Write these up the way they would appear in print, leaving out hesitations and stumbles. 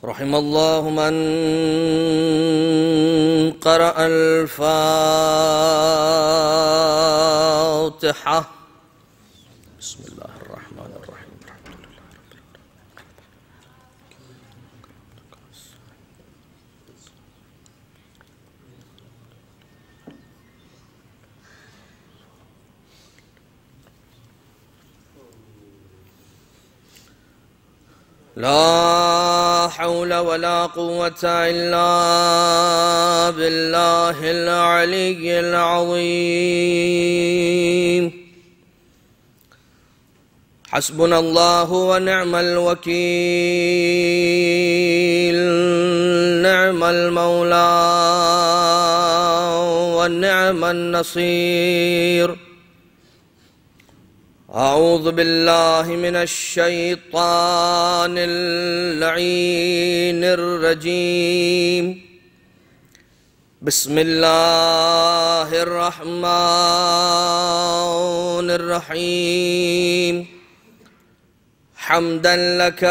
رحم الله من قرأ الفاتحة. بسم الله الرحمن الرحيم. لا حول ولا قوة إلا بالله العلي العظيم. حسبنا الله ونعم الوكيل، نعم المولى ونعم النصير. أعوذ بالله من الشيطان اللعين الرجيم. بسم الله الرحمن الرحيم. حمدا لك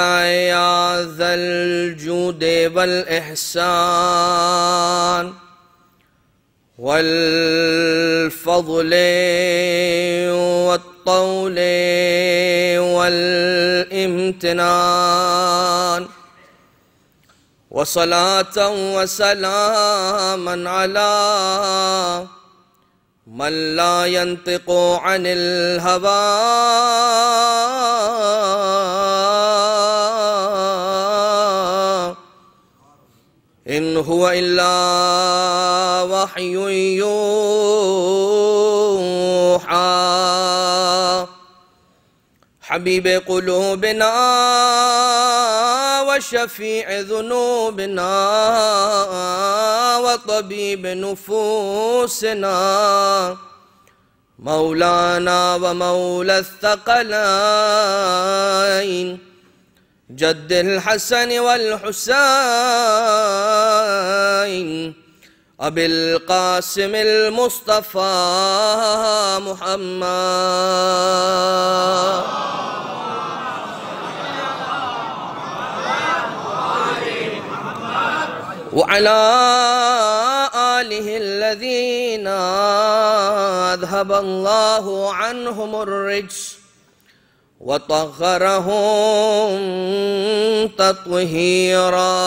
يا ذا الجود والإحسان والفضل والطول والامتنان، وصلاة وسلاما على من لا ينطق عن الهوى إن هو إلا وحي يوحى. حبيب قلوبنا وشفيع ذنوبنا وطبيب نفوسنا، مولانا ومولى الثقلين، جد الحسن والحسين، أبي القاسم المصطفى محمد. وعلى آله الذين أذهب الله عنهم الرجس وطهرهم تطهيرا.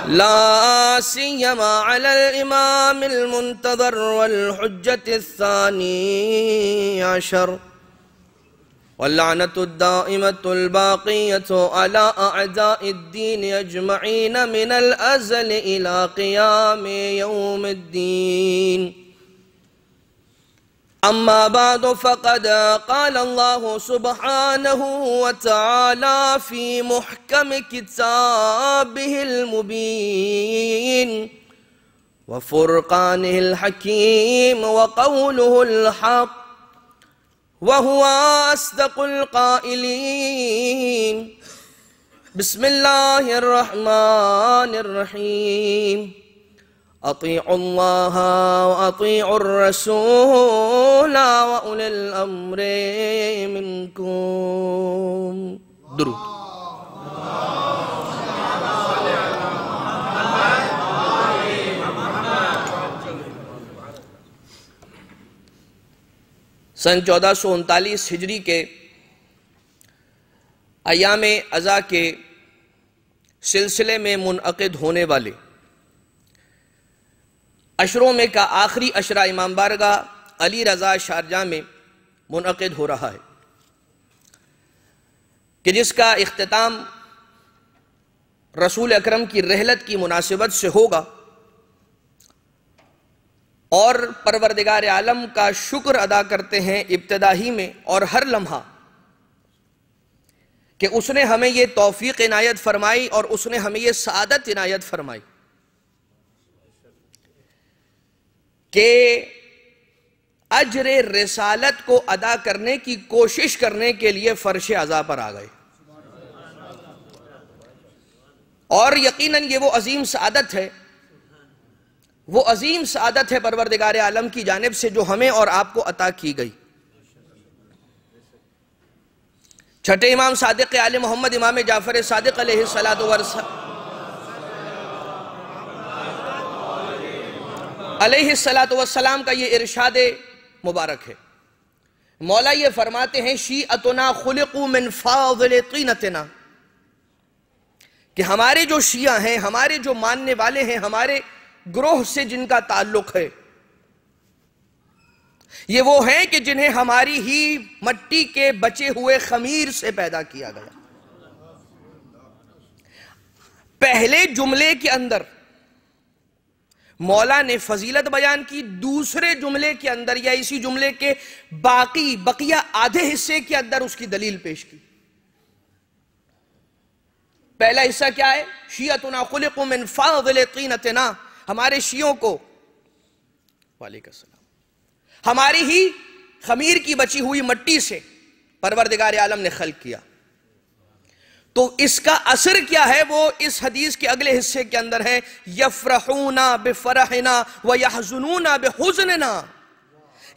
لا سيما على الإمام المنتظر والحجة الثاني عشر، واللعنة الدائمة الباقية على أعداء الدين أجمعين من الأزل إلى قيام يوم الدين. أما بعد، فقد قال الله سبحانه وتعالى في محكم كتابه المبين وفرقانه الحكيم وقوله الحق وهو أصدق القائلين. بسم الله الرحمن الرحيم. أطيعوا الله وأطيعوا الرسول وأولي الأمر منكم. درود. سن 1439 ہجری کے ایام عزا کے سلسلے میں منعقد ہونے والے عشروں میں کا آخری عشرہ امام بارگاہ علی رضا شارجہ میں منعقد ہو رہا ہے، کہ جس کا اختتام رسول اکرم کی رحلت کی مناسبت سے ہوگا، اور پروردگار عالم کا شکر ادا کرتے ہیں ابتدا ہی میں اور ہر لمحہ کہ اس نے ہمیں یہ توفیق عنایت فرمائی اور اس نے ہمیں یہ سعادت عنایت فرمائی کہ اجر رسالت کو ادا کرنے کی کوشش کرنے کے لیے فرش عزا پر آ گئے. اور یقیناً یہ وہ عظیم سعادت ہے، وہ عظیم سعادت ہے پروردگار عالم کی جانب سے جو ہمیں اور آپ کو عطا کی گئی. چھٹے امام صادق آل محمد امام جعفر صادق علیہ السلام کا یہ ارشاد مبارک ہے۔ مولا یہ فرماتے ہیں شیعتنا خلقوا من فاضل طینتنا، کہ ہمارے جو شیعہ ہیں، ہمارے جو ماننے والے ہیں، ہمارے گروہ سے جن کا تعلق ہے، یہ وہ ہیں کہ جنہیں ہماری ہی مٹی کے بچے ہوئے خمیر سے پیدا کیا گیا۔ پہلے جملے کے اندر مولا نے فضیلت بیان کی، دوسرے جملے کے اندر یا اسی جملے کے بقیہ آدھے حصے کے اندر اس کی دلیل پیش کی۔ پہلا حصہ کیا ہے؟ شیعتنا خلقوا من فاضل طینتنا، ہمارے شیعوں کو وعلیکم السلام ہماری ہی خمیر کی بچی ہوئی مٹی سے پروردگار عالم نے خلق کیا۔ تو اس کا اثر کیا ہے وہ اس حدیث کے اگلے حصے کے اندر ہے، یفرحون بفرحنا ویحزنون بحزننا،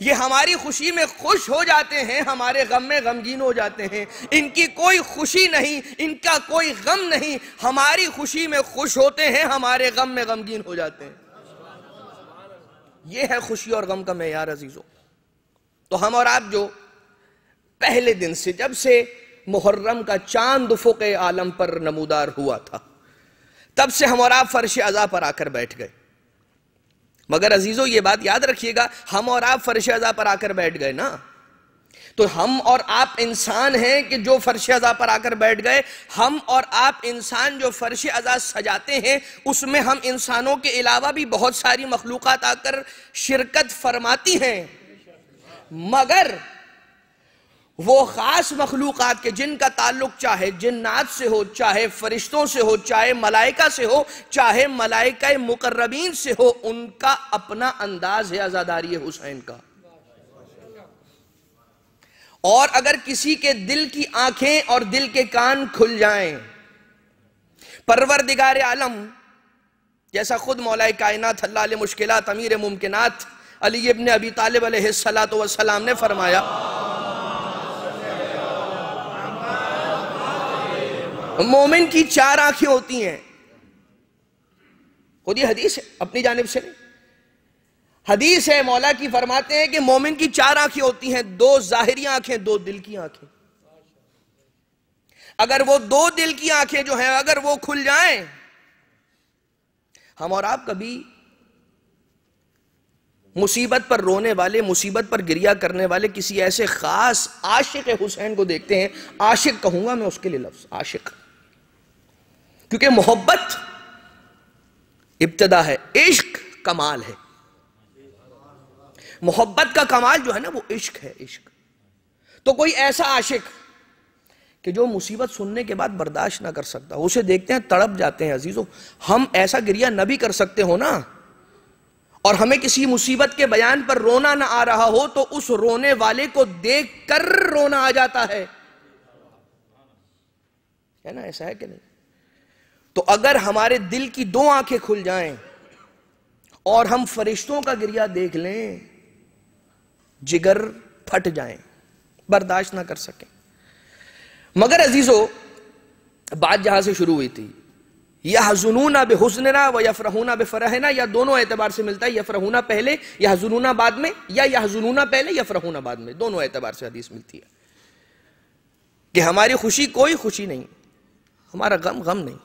یہ ہماری خوشی میں خوش ہو جاتے ہیں، ہمارے غم میں غمگین ہو جاتے ہیں۔ ان کی کوئی خوشی نہیں، ان کا کوئی غم نہیں، ہماری خوشی میں خوش ہوتے ہیں، ہمارے غم میں غمگین ہو جاتے ہیں۔ یہ ہے خوشی اور غم کا معیار عزیزو۔ تو ہم اور آپ جو پہلے دن سے، جب سے محرم کا چاند افق عالم پر نمودار ہوا تھا، تب سے ہم اور آپ فرش عزا پر آ کر بیٹھ گئے۔ مگر عزیزو یہ بات یاد رکھیے گا، ہم اور آپ فرش عزا پر آ کر بیٹھ گئے نا، تو ہم اور آپ انسان ہیں کہ جو فرش عزا پر آ کر بیٹھ گئے۔ ہم اور آپ انسان جو فرش عزا سجاتے ہیں، اس میں ہم انسانوں کے علاوہ بھی بہت ساری مخلوقات آ کر شرکت فرماتی ہیں، مگر وہ خاص مخلوقات کے جن کا تعلق چاہے جنات سے ہو، چاہے فرشتوں سے ہو، چاہے ملائکہ سے ہو، چاہے ملائکہ مقربین سے ہو، ان کا اپنا انداز ہے عزاداری حسین کا۔ اور اگر کسی کے دل کی آنکھیں اور دل کے کان کھل جائیں، پروردگار عالم جیسا خود مولا کائنات حل علیہ مشکلات امیر ممکنات علی ابن ابی طالب علیہ السلام نے فرمایا، مومن کی 4 آنکھیں ہوتی ہیں۔ خود یہ حدیث ہے، اپنی جانب سے نہیں، حدیث ہے مولا کی، فرماتے ہیں کہ مومن کی 4 آنکھیں ہوتی ہیں، 2 ظاہری آنکھیں، 2 دل کی آنکھیں۔ اگر وہ 2 دل کی آنکھیں جو ہیں اگر وہ کھل جائیں، ہم اور آپ کبھی مصیبت پر رونے والے، مصیبت پر گریہ کرنے والے کسی ایسے خاص عاشق حسین کو دیکھتے ہیں۔ عاشق کہوں گا میں اس کے لیے لفظ عاشق، کیونکہ محبت ابتدا ہے، عشق کمال ہے۔ محبت کا کمال جو ہے نا وہ عشق ہے، عشق۔ تو کوئی ایسا عاشق کہ جو مصیبت سننے کے بعد برداشت نہ کر سکتا، اسے دیکھتے ہیں تڑپ جاتے ہیں۔ عزیزو ہم ایسا گریہ نہ بھی کر سکتے ہو نا، اور ہمیں کسی مصیبت کے بیان پر رونا نہ آ رہا ہو، تو اس رونے والے کو دیکھ کر رونا آ جاتا ہے نا، ایسا ہے کہ نہیں؟ تو اگر ہمارے دل کی 2 آنکھیں کھل جائیں اور ہم فرشتوں کا گریہ دیکھ لیں، جگر پھٹ جائیں، برداشت نہ کر سکیں۔ مگر عزیزو بات جہاں سے شروع ہوئی تھی، یحزنون بحزننا ویفرحون بفرحنا، یا دونوں اعتبار سے ملتا ہے، یفرحون پہلے یحزنون بعد میں، یا یحزنون پہلے یفرحون بعد میں، دونوں اعتبار سے حدیث ملتی ہے کہ ہماری خوشی کوئی خوشی نہیں، ہمارا غم غم نہیں،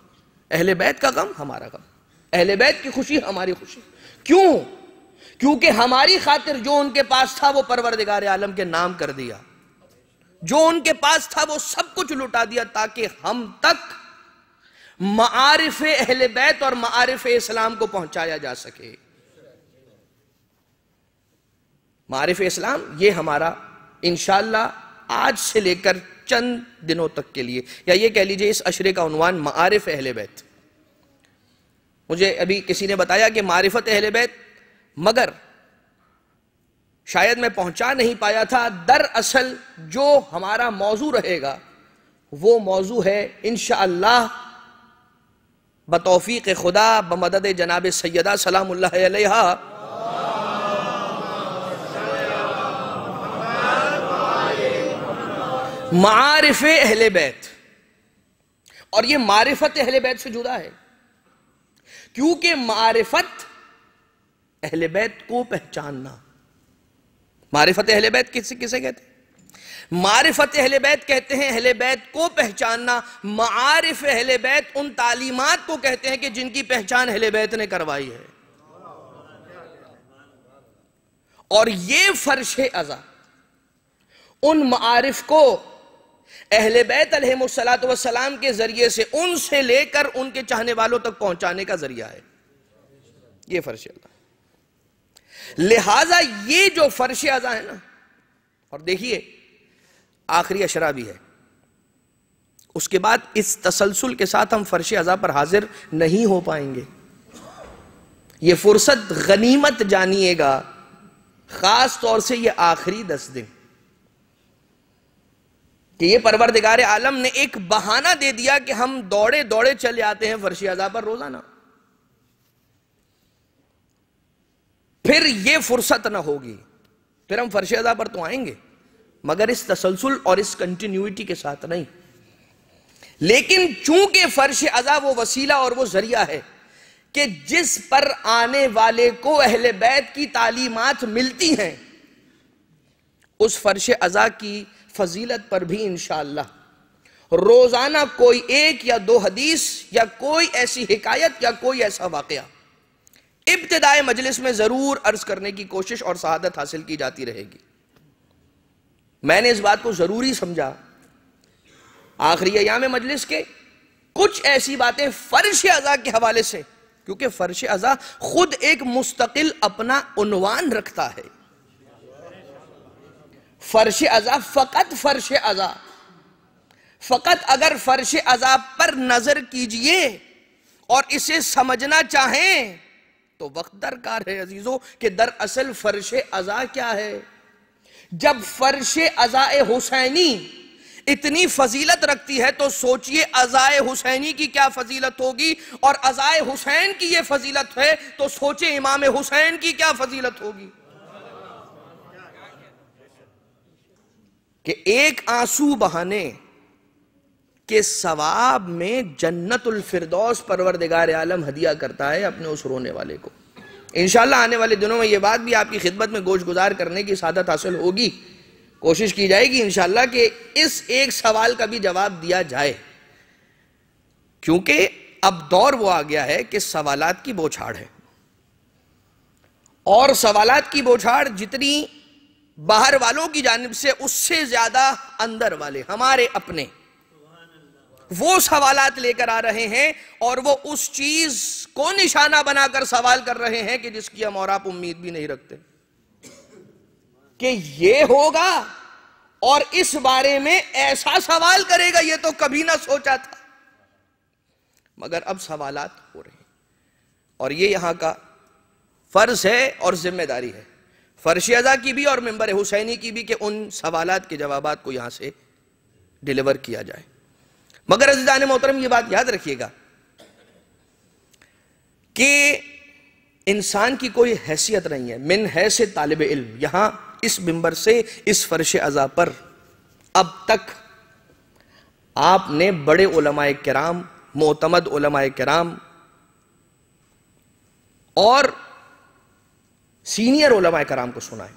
اہل بیت کا غم ہمارا غم، اہل بیت کی خوشی ہماری خوشی۔ کیوں؟ کیونکہ ہماری خاطر جو ان کے پاس تھا وہ پروردگار عالم کے نام کر دیا، جو ان کے پاس تھا وہ سب کچھ لٹا دیا، تاکہ ہم تک معارف اہل بیت اور معارف اسلام کو پہنچایا جا سکے۔ معارف اسلام یہ ہمارا انشاءاللہ آج سے لے کر چند دنوں تک کے لیے، یا یہ کہہ لیجئے اس عشرے کا عنوان معارف اہل بیت۔ مجھے ابھی کسی نے بتایا کہ معرفت اہل بیت، مگر شاید میں پہنچا نہیں پایا تھا۔ دراصل جو ہمارا موضوع رہے گا وہ موضوع ہے انشاءاللہ بتوفیق خدا، بمدد جناب سیدہ سلام اللہ علیہا، معارف اہل بیت، اور یہ معرفت اہل بیت سے جدا ہے، کیونکہ معرفت اہل بیت کو پہچاننا. معرفت اہل بیت کسے کہتے ہیں؟ معرفت اہل بیت کہتے ہیں اہل بیت کو پہچاننا. معارف اہل بیت ان تعلیمات کو کہتے ہیں کہ جن کی پہچان اہل بیت نے کروائی ہے. اور یہ فرش ازا ان معارف کو اہل بیت علیہ السلام کے ذریعے سے ان سے لے کر ان کے چاہنے والوں تک پہنچانے کا ذریعہ ہے. یہ فرش ازا. لہٰذا یہ جو فرش ازا ہے نا، اور دیکھیے آخری اشرا بھی ہے، اس کے بعد اس تسلسل کے ساتھ ہم فرش ازا پر حاضر نہیں ہو پائیں گے. یہ فرصت غنیمت جانیے گا، خاص طور سے یہ آخری 10 دن، کہ یہ پروردگار عالم نے ایک بہانہ دے دیا کہ ہم دوڑے دوڑے چلے آتے ہیں فرش ازا پر روزانہ. پھر یہ فرصت نہ ہوگی، پھر ہم فرش ازا پر تو آئیں گے مگر اس تسلسل اور اس کنٹینیوٹی کے ساتھ نہیں. لیکن چونکہ فرش ازا وہ وسیلہ اور وہ ذریعہ ہے کہ جس پر آنے والے کو اہل بیت کی تعلیمات ملتی ہیں، اس فرش ازا کی فضیلت پر بھی انشاءاللہ روزانہ کوئی 1 یا 2 حدیث یا کوئی ایسی حکایت یا کوئی ایسا واقعہ ابتدائے مجلس میں ضرور عرض کرنے کی کوشش اور سعادت حاصل کی جاتی رہے گی. میں نے اس بات کو ضروری سمجھا آخری ایام مجلس کے کچھ ایسی باتیں فرش ازا کے حوالے سے، کیونکہ فرش ازا خود ایک مستقل اپنا عنوان رکھتا ہے. فرش ازا فقط فرش ازا، فقط اگر فرش ازا پر نظر کیجئے اور اسے سمجھنا چاہیں تو وقت درکار ہے عزیزو کہ دراصل فرش ازا کیا ہے. جب فرش ازا حسینی اتنی فضیلت رکھتی ہے تو سوچئے ازا حسینی کی کیا فضیلت ہوگی، اور ازا حسین کی یہ فضیلت ہے تو سوچے امام حسین کی کیا فضیلت ہوگی. کہ ایک آنسو بہانے کے ثواب میں جنت الفردوس پروردگار عالم ہدیہ کرتا ہے اپنے اس رونے والے کو. انشاءاللہ آنے والے دنوں میں یہ بات بھی آپ کی خدمت میں گوش گزار کرنے کی سعادت حاصل ہوگی. کوشش کی جائے گی انشاءاللہ کہ اس ایک سوال کا بھی جواب دیا جائے، کیونکہ اب دور وہ آ گیا ہے کہ سوالات کی بوچھاڑ ہے، اور سوالات کی بوچھاڑ جتنی باہر والوں کی جانب سے اس سے زیادہ اندر والے ہمارے اپنے وہ سوالات لے کر آ رہے ہیں، اور وہ اس چیز کو نشانہ بنا کر سوال کر رہے ہیں کہ جس کی ہم اور آپ امید بھی نہیں رکھتے کہ یہ ہوگا اور اس بارے میں ایسا سوال کرے گا، یہ تو کبھی نہ سوچا تھا. مگر اب سوالات ہو رہے ہیں، اور یہ یہاں کا فرض ہے اور ذمہ داری ہے، فرش ازا کی بھی اور منبر حسینی کی بھی، کہ ان سوالات کے جوابات کو یہاں سے ڈیلیور کیا جائے. مگر عزیزان محترم یہ بات یاد رکھیے گا کہ انسان کی کوئی حیثیت نہیں ہے من حیث طالب علم. یہاں اس منبر سے اس فرش ازا پر اب تک آپ نے بڑے علماء کرام، معتمد علماء کرام اور سینئر علماء کرام کو سنا ہے.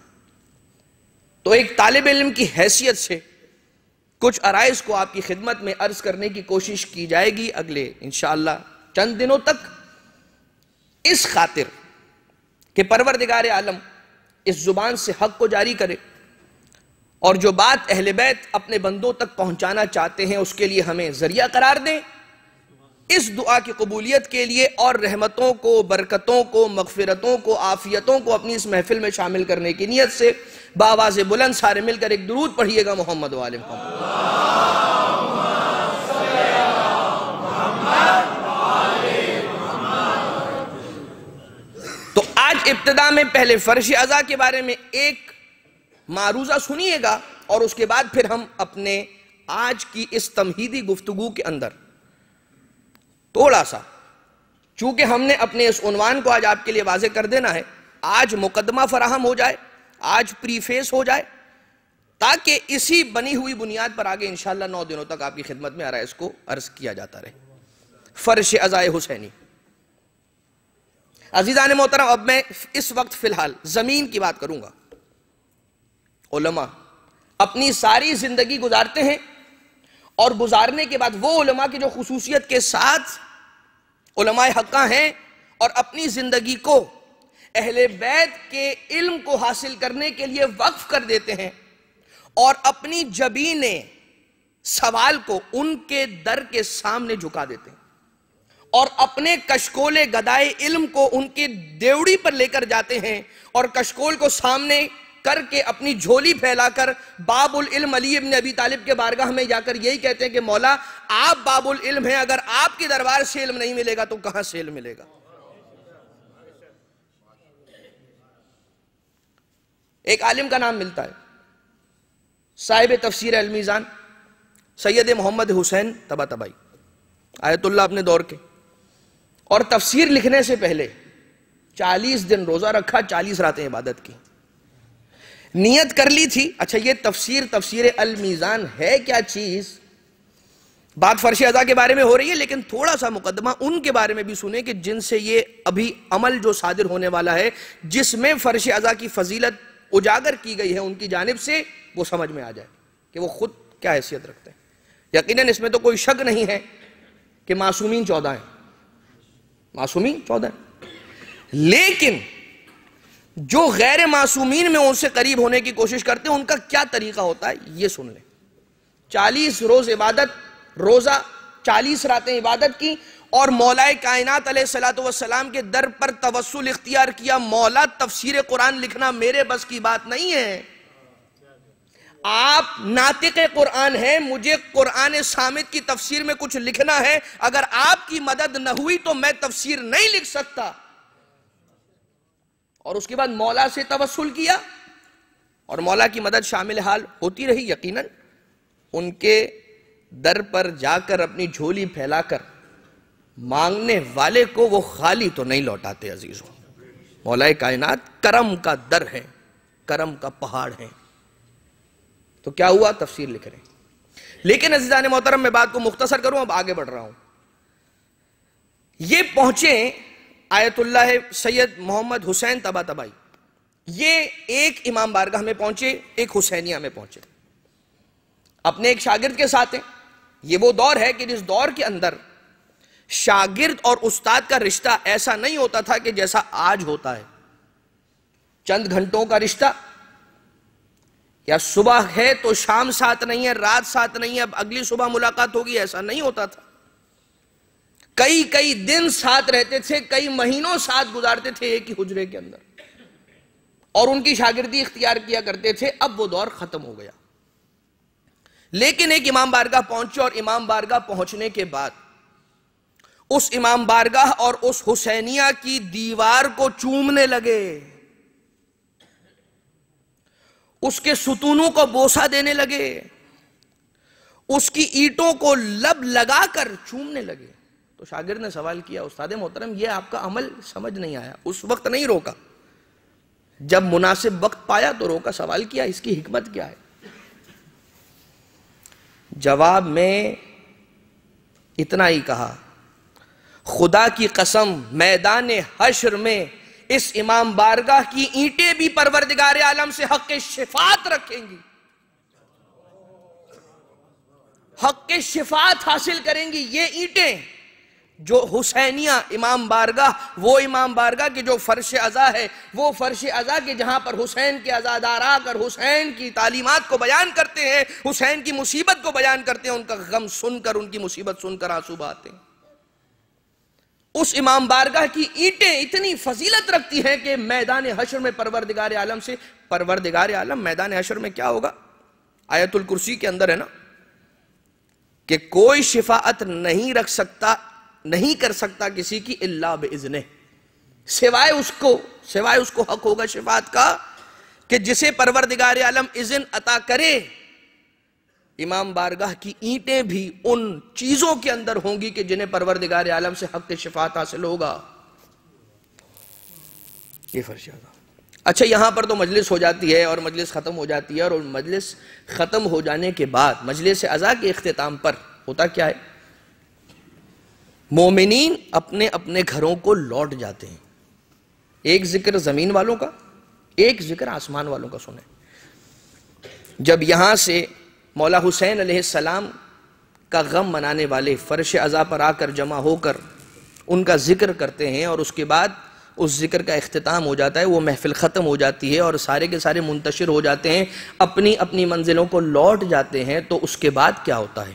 تو ایک طالب علم کی حیثیت سے کچھ عرائض کو آپ کی خدمت میں عرض کرنے کی کوشش کی جائے گی اگلے انشاءاللہ چند دنوں تک، اس خاطر کہ پروردگار عالم اس زبان سے حق کو جاری کرے، اور جو بات اہل بیت اپنے بندوں تک پہنچانا چاہتے ہیں اس کے لیے ہمیں ذریعہ قرار دیں. اس دعا کی قبولیت کے لیے اور رحمتوں کو، برکتوں کو، مغفرتوں کو، عافیتوں کو اپنی اس محفل میں شامل کرنے کی نیت سے بآواز بلند سارے مل کر ایک درود پڑھیے گا محمد و آل محمد. تو آج ابتدا میں پہلے فرش ازا کے بارے میں ایک معروضہ سنیے گا، اور اس کے بعد پھر ہم اپنے آج کی اس تمہیدی گفتگو کے اندر تھوڑا سا، چونکہ ہم نے اپنے اس عنوان کو آج آپ کے لیے واضح کر دینا ہے، آج مقدمہ فراہم ہو جائے، آج پری فیس ہو جائے، تاکہ اسی بنی ہوئی بنیاد پر آگے انشاءاللہ 9 دنوں تک آپ کی خدمت میں اس کو عرض کیا جاتا رہے. فرش عزائے حسینی. عزیزان محترم، اب میں اس وقت فی الحال زمین کی بات کروں گا. علماء اپنی ساری زندگی گزارتے ہیں، اور گزارنے کے بعد وہ علماء کی جو خصوصیت کے ساتھ علماء حقہ ہیں اور اپنی زندگی کو اہل بیت کے علم کو حاصل کرنے کے لیے وقف کر دیتے ہیں، اور اپنی جبین سوال کو ان کے در کے سامنے جھکا دیتے ہیں، اور اپنے کشکول گدائے علم کو ان کی دیوڑی پر لے کر جاتے ہیں، اور کشکول کو سامنے کر کے اپنی جھولی پھیلا کر باب العلم علی ابن ابی طالب کے بارگاہ میں جا کر یہی کہتے ہیں کہ مولا آپ باب العلم ہیں، اگر آپ کے دربار سے علم نہیں ملے گا تو کہاں سے علم ملے گا؟ ایک عالم کا نام ملتا ہے، صاحب تفسیر المیزان، سید محمد حسین طباطبائی، آیت اللہ اپنے دور کے، اور تفسیر لکھنے سے پہلے 40 دن روزہ رکھا، 40 راتیں عبادت کی. نیت کر لی تھی اچھا یہ تفسیر المیزان ہے کیا چیز. بات فرش عزا کے بارے میں ہو رہی ہے، لیکن تھوڑا سا مقدمہ ان کے بارے میں بھی سنیں کہ جن سے یہ ابھی عمل جو صادر ہونے والا ہے، جس میں فرش عزا کی فضیلت اجاگر کی گئی ہے ان کی جانب سے، وہ سمجھ میں آ جائے کہ وہ خود کیا حیثیت رکھتے ہیں. یقیناً اس میں تو کوئی شک نہیں ہے کہ معصومین 14 ہیں، معصومین 14 ہیں، لیکن جو غیر معصومین میں ان سے قریب ہونے کی کوشش کرتے ہیں ان کا کیا طریقہ ہوتا ہے یہ سن لیں. 40 روز عبادت، روزہ، 40 راتیں عبادت کی، اور مولا کائنات علیہ السلام کے در پر توسل اختیار کیا. مولا تفسیر قرآن لکھنا میرے بس کی بات نہیں ہے، آپ ناطق قرآن ہیں، مجھے قرآن صامت کی تفسیر میں کچھ لکھنا ہے، اگر آپ کی مدد نہ ہوئی تو میں تفسیر نہیں لکھ سکتا. اور اس کے بعد مولا سے توسل کیا، اور مولا کی مدد شامل حال ہوتی رہی. یقیناً ان کے در پر جا کر اپنی جھولی پھیلا کر مانگنے والے کو وہ خالی تو نہیں لوٹاتے عزیزوں. مولا کائنات کرم کا در ہے، کرم کا پہاڑ ہے. تو کیا ہوا؟ تفسیر لکھ رہے ہیں. لیکن عزیزان محترم میں بات کو مختصر کروں، اب آگے بڑھ رہا ہوں. یہ پہنچے آیت اللہ سید محمد حسین طباطبائی، یہ ایک امام بارگاہ میں پہنچے، ایک حسینیہ میں پہنچے، اپنے ایک شاگرد کے ساتھ ہیں. یہ وہ دور ہے کہ جس دور کے اندر شاگرد اور استاد کا رشتہ ایسا نہیں ہوتا تھا کہ جیسا آج ہوتا ہے. چند گھنٹوں کا رشتہ، یا صبح ہے تو شام ساتھ نہیں ہے، رات ساتھ نہیں ہے، اب اگلی صبح ملاقات ہوگی، ایسا نہیں ہوتا تھا. کئی دن ساتھ رہتے تھے، کئی مہینوں ساتھ گزارتے تھے ایک ہی حجرے کے اندر، اور ان کی شاگردی اختیار کیا کرتے تھے. اب وہ دور ختم ہو گیا. لیکن ایک امام بارگاہ پہنچے، اور امام بارگاہ پہنچنے کے بعد اس امام بارگاہ اور اس حسینیہ کی دیوار کو چومنے لگے، اس کے ستونوں کو بوسہ دینے لگے، اس کی اینٹوں کو لب لگا کر چومنے لگے. تو شاگرد نے سوال کیا، استاد محترم یہ آپ کا عمل سمجھ نہیں آیا. اس وقت نہیں روکا، جب مناسب وقت پایا تو روکا. سوال کیا اس کی حکمت کیا ہے؟ جواب میں اتنا ہی کہا، خدا کی قسم میدان حشر میں اس امام بارگاہ کی اینٹیں بھی پروردگار عالم سے حق شفاعت رکھیں گی، حق شفاعت حاصل کریں گی. یہ اینٹیں جو حسینیہ امام بارگاہ، وہ امام بارگاہ کے جو فرش عزا ہے، وہ فرش عزا کے جہاں پر حسین کے عزادار آ کر حسین کی تعلیمات کو بیان کرتے ہیں، حسین کی مصیبت کو بیان کرتے ہیں، ان کا غم سن کر، ان کی مصیبت سن کر آنسو بہاتے ہیں. اس امام بارگاہ کی اینٹیں اتنی فضیلت رکھتی ہیں کہ میدان حشر میں پروردگار عالم سے، پروردگار عالم میدان حشر میں کیا ہوگا؟ آیت الکرسی کے اندر ہے نا کہ کوئی شفاعت نہیں رکھ سکتا، نہیں کر سکتا کسی کی الا باذنہ، سوائے اس کو حق ہوگا شفاعت کا کہ جسے پروردگار عالم اذن عطا کرے. امام بارگاہ کی اینٹیں بھی ان چیزوں کے اندر ہوں گی کہ جنہیں پروردگار عالم سے حق شفاعت حاصل ہوگا. یہ فرش عزا. اچھا یہاں پر تو مجلس ہو جاتی ہے اور مجلس ختم ہو جاتی ہے، اور مجلس ختم ہو جانے کے بعد مجلس عزا کے اختتام پر ہوتا کیا ہے؟ مومنین اپنے اپنے گھروں کو لوٹ جاتے ہیں. ایک ذکر زمین والوں کا، ایک ذکر آسمان والوں کا سنیں. جب یہاں سے مولا حسین علیہ السلام کا غم منانے والے فرش عزا پر آ کر جمع ہو کر ان کا ذکر کرتے ہیں، اور اس کے بعد اس ذکر کا اختتام ہو جاتا ہے، وہ محفل ختم ہو جاتی ہے اور سارے کے سارے منتشر ہو جاتے ہیں، اپنی اپنی منزلوں کو لوٹ جاتے ہیں، تو اس کے بعد کیا ہوتا ہے؟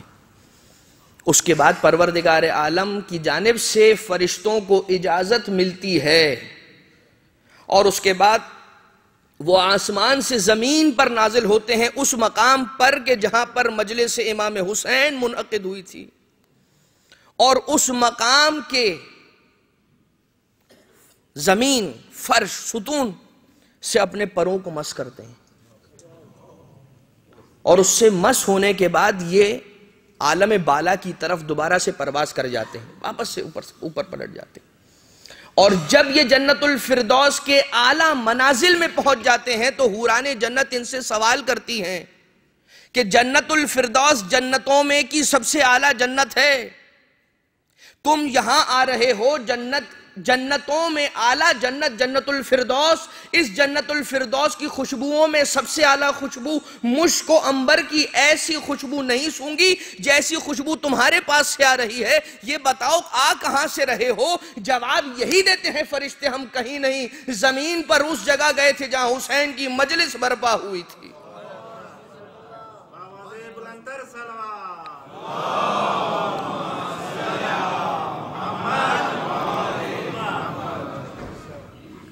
اس کے بعد پروردگار عالم کی جانب سے فرشتوں کو اجازت ملتی ہے، اور اس کے بعد وہ آسمان سے زمین پر نازل ہوتے ہیں اس مقام پر کہ جہاں پر مجلس امام حسین منعقد ہوئی تھی، اور اس مقام کے زمین، فرش، ستون سے اپنے پروں کو مس کرتے ہیں، اور اس سے مس ہونے کے بعد یہ عالم بالا کی طرف دوبارہ سے پرواز کر جاتے ہیں، واپس سے اوپر پلٹ جاتے ہیں. اور جب یہ جنت الفردوس کے اعلیٰ منازل میں پہنچ جاتے ہیں تو حوران جنت ان سے سوال کرتی ہیں کہ جنت الفردوس جنتوں میں کی سب سے اعلیٰ جنت ہے، تم یہاں آ رہے ہو، جنتوں میں اعلیٰ جنت جنت الفردوس، اس جنت الفردوس کی خوشبوؤں میں سب سے اعلیٰ خوشبو مشک و عنبر کی ایسی خوشبو نہیں سونگی جیسی خوشبو تمہارے پاس سے آ رہی ہے، یہ بتاؤ آ کہاں سے رہے ہو؟ جواب یہی دیتے ہیں فرشتے، ہم کہیں نہیں، زمین پر اس جگہ گئے تھے جہاں حسین کی مجلس برپا ہوئی تھی.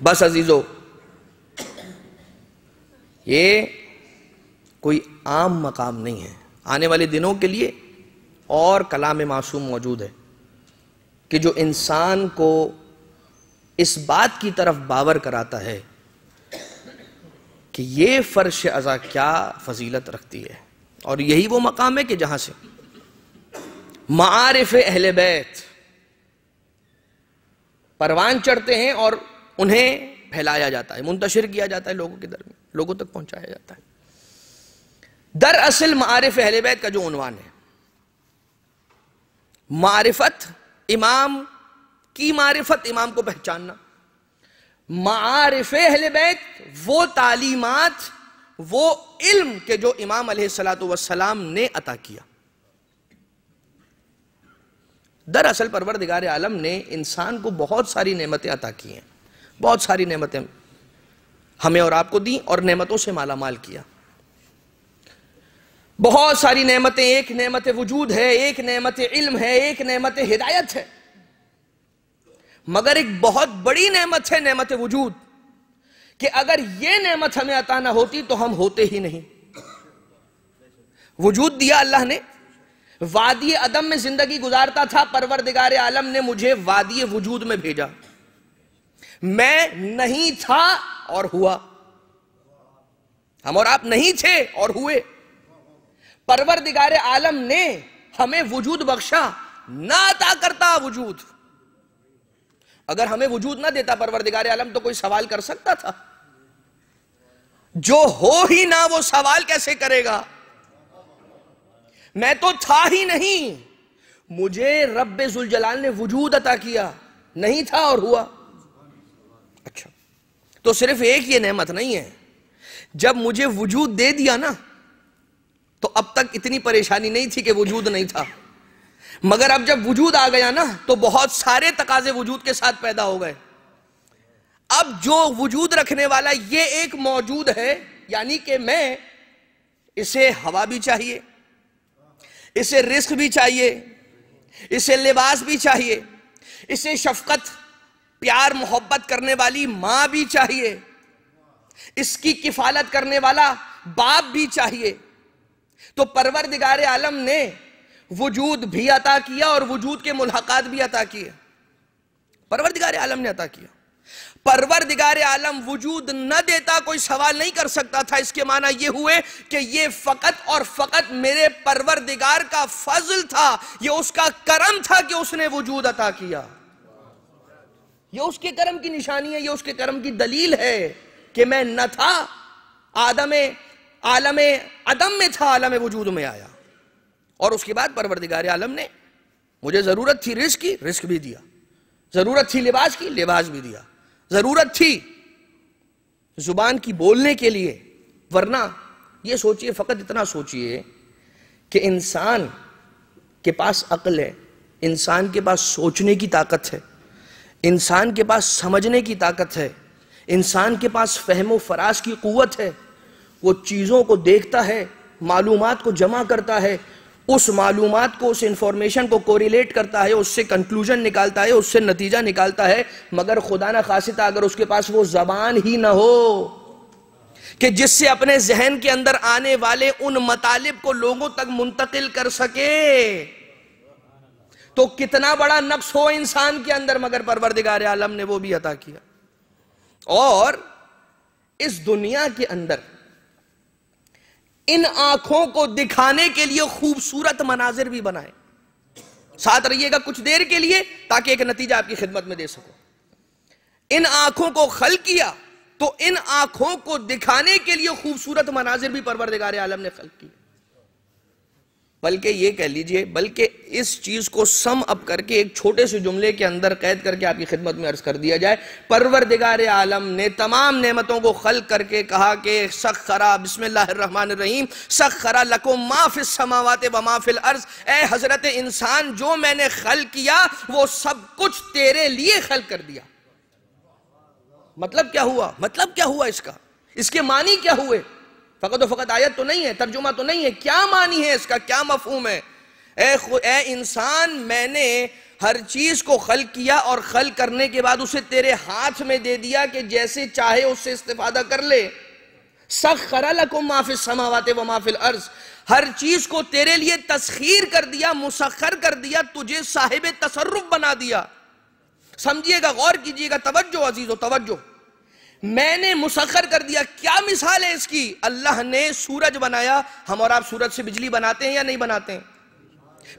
بس عزیزو، یہ کوئی عام مقام نہیں ہے. آنے والے دنوں کے لیے اور کلام معصوم موجود ہے کہ جو انسان کو اس بات کی طرف باور کراتا ہے کہ یہ فرش عزا کیا فضیلت رکھتی ہے، اور یہی وہ مقام ہے کہ جہاں سے معارف اہل بیت پروان چڑھتے ہیں اور انہیں پھیلایا جاتا ہے، منتشر کیا جاتا ہے، لوگوں کے درمیان، لوگوں تک پہنچایا جاتا ہے. دراصل معارف اہل بیت کا جو عنوان ہے، معرفت امام کی، معرفت امام کو پہچاننا، معارف اہل بیت وہ تعلیمات، وہ علم کہ جو امام علیہ السلام نے عطا کیا. دراصل پروردگار عالم نے انسان کو بہت ساری نعمتیں عطا کی ہیں، بہت ساری نعمتیں ہمیں اور آپ کو دیں اور نعمتوں سے مالا مال کیا. بہت ساری نعمتیں، ایک نعمت وجود ہے، ایک نعمت علم ہے، ایک نعمت ہدایت ہے، مگر ایک بہت بڑی نعمت ہے نعمت وجود، کہ اگر یہ نعمت ہمیں عطا نہ ہوتی تو ہم ہوتے ہی نہیں. وجود دیا اللہ نے، وادی عدم میں زندگی گزارتا تھا، پروردگار عالم نے مجھے وادی وجود میں بھیجا، میں نہیں تھا اور ہوا. ہم اور آپ نہیں تھے اور ہوئے. پروردگار عالم نے ہمیں وجود بخشا، نہ عطا کرتا وجود. اگر ہمیں وجود نہ دیتا پروردگار عالم تو کوئی سوال کر سکتا تھا؟ جو ہو ہی نہ وہ سوال کیسے کرے گا؟ میں تو تھا ہی نہیں، مجھے رب ذوالجلال نے وجود عطا کیا، نہیں تھا اور ہوا. اچھا، تو صرف ایک یہ نعمت نہیں ہے، جب مجھے وجود دے دیا نا تو اب تک اتنی پریشانی نہیں تھی کہ وجود نہیں تھا، مگر اب جب وجود آ گیا نا تو بہت سارے تقاضے وجود کے ساتھ پیدا ہو گئے. اب جو وجود رکھنے والا یہ ایک موجود ہے، یعنی کہ میں، اسے ہوا بھی چاہیے، اسے رزق بھی چاہیے، اسے لباس بھی چاہیے، اسے شفقت، پیار، محبت کرنے والی ماں بھی چاہیے، اس کی کفالت کرنے والا باپ بھی چاہیے. تو پروردگار عالم نے وجود بھی عطا کیا اور وجود کے ملحقات بھی عطا کیے. پروردگار عالم نے عطا کیا. پروردگار عالم وجود نہ دیتا کوئی سوال نہیں کر سکتا تھا. اس کے معنی یہ ہوئے کہ یہ فقط اور فقط میرے پروردگار کا فضل تھا، یہ اس کا کرم تھا کہ اس نے وجود عطا کیا. یہ اس کے کرم کی نشانی ہے، یہ اس کے کرم کی دلیل ہے کہ میں نہ تھا، عالم عدم میں تھا، عالم وجود میں آیا، اور اس کے بعد پروردگار عالم نے مجھے ضرورت تھی رزق کی، رزق بھی دیا، ضرورت تھی لباس کی، لباس بھی دیا، ضرورت تھی زبان کی بولنے کے لیے، ورنہ یہ سوچئے، فقط اتنا سوچئے کہ انسان کے پاس عقل ہے، انسان کے پاس سوچنے کی طاقت ہے، انسان کے پاس سمجھنے کی طاقت ہے، انسان کے پاس فہم و فراز کی قوت ہے، وہ چیزوں کو دیکھتا ہے، معلومات کو جمع کرتا ہے، اس معلومات کو، اس انفارمیشن کو کوریلیٹ کرتا ہے، اس سے کنکلوژن نکالتا ہے، اس سے نتیجہ نکالتا ہے، مگر خدا نہ خواستہ اگر اس کے پاس وہ زبان ہی نہ ہو کہ جس سے اپنے ذہن کے اندر آنے والے ان مطالب کو لوگوں تک منتقل کر سکے، تو کتنا بڑا نقص ہو انسان کے اندر، مگر پروردگار عالم نے وہ بھی عطا کیا۔ اور اس دنیا کے اندر ان آنکھوں کو دکھانے کے لیے خوبصورت مناظر بھی بنائے، ساتھ رہیے گا کچھ دیر کے لیے تاکہ ایک نتیجہ آپ کی خدمت میں دے سکو۔ ان آنکھوں کو خلق کیا تو ان آنکھوں کو دکھانے کے لیے خوبصورت مناظر بھی پروردگار عالم نے خلق کی، بلکہ یہ کہہ لیجئے، بلکہ اس چیز کو سم اپ کر کے ایک چھوٹے سے جملے کے اندر قید کر کے آپ کی خدمت میں عرض کر دیا جائے، پروردگار عالم نے تمام نعمتوں کو خلق کر کے کہا کہ سخرا، بسم اللہ الرحمن الرحیم، سخرا لکم ما فی السماوات و ما فی الارض، اے حضرت انسان جو میں نے خلق کیا وہ سب کچھ تیرے لیے خلق کر دیا۔ مطلب کیا ہوا؟ مطلب کیا ہوا اس کے معنی کیا ہوئے؟ فقط و فقط آیت تو نہیں ہے، ترجمہ تو نہیں ہے، کیا معنی ہے اس کا، کیا مفہوم ہے؟ اے انسان، میں نے ہر چیز کو خلق کیا اور خلق کرنے کے بعد اسے تیرے ہاتھ میں دے دیا کہ جیسے چاہے اس سے استفادہ کر لے۔ سخر لکم ما فی السماوات و ما فی الارض، ہر چیز کو تیرے لیے تسخیر کر دیا، مسخر کر دیا، تجھے صاحب تصرف بنا دیا۔ سمجھیے گا، غور کیجئے گا، توجہ عزیزو، توجہ، میں نے مسخر کر دیا۔ کیا مثال ہے اس کی؟ اللہ نے سورج بنایا، ہم اور آپ سورج سے بجلی بناتے ہیں یا نہیں بناتے ہیں؟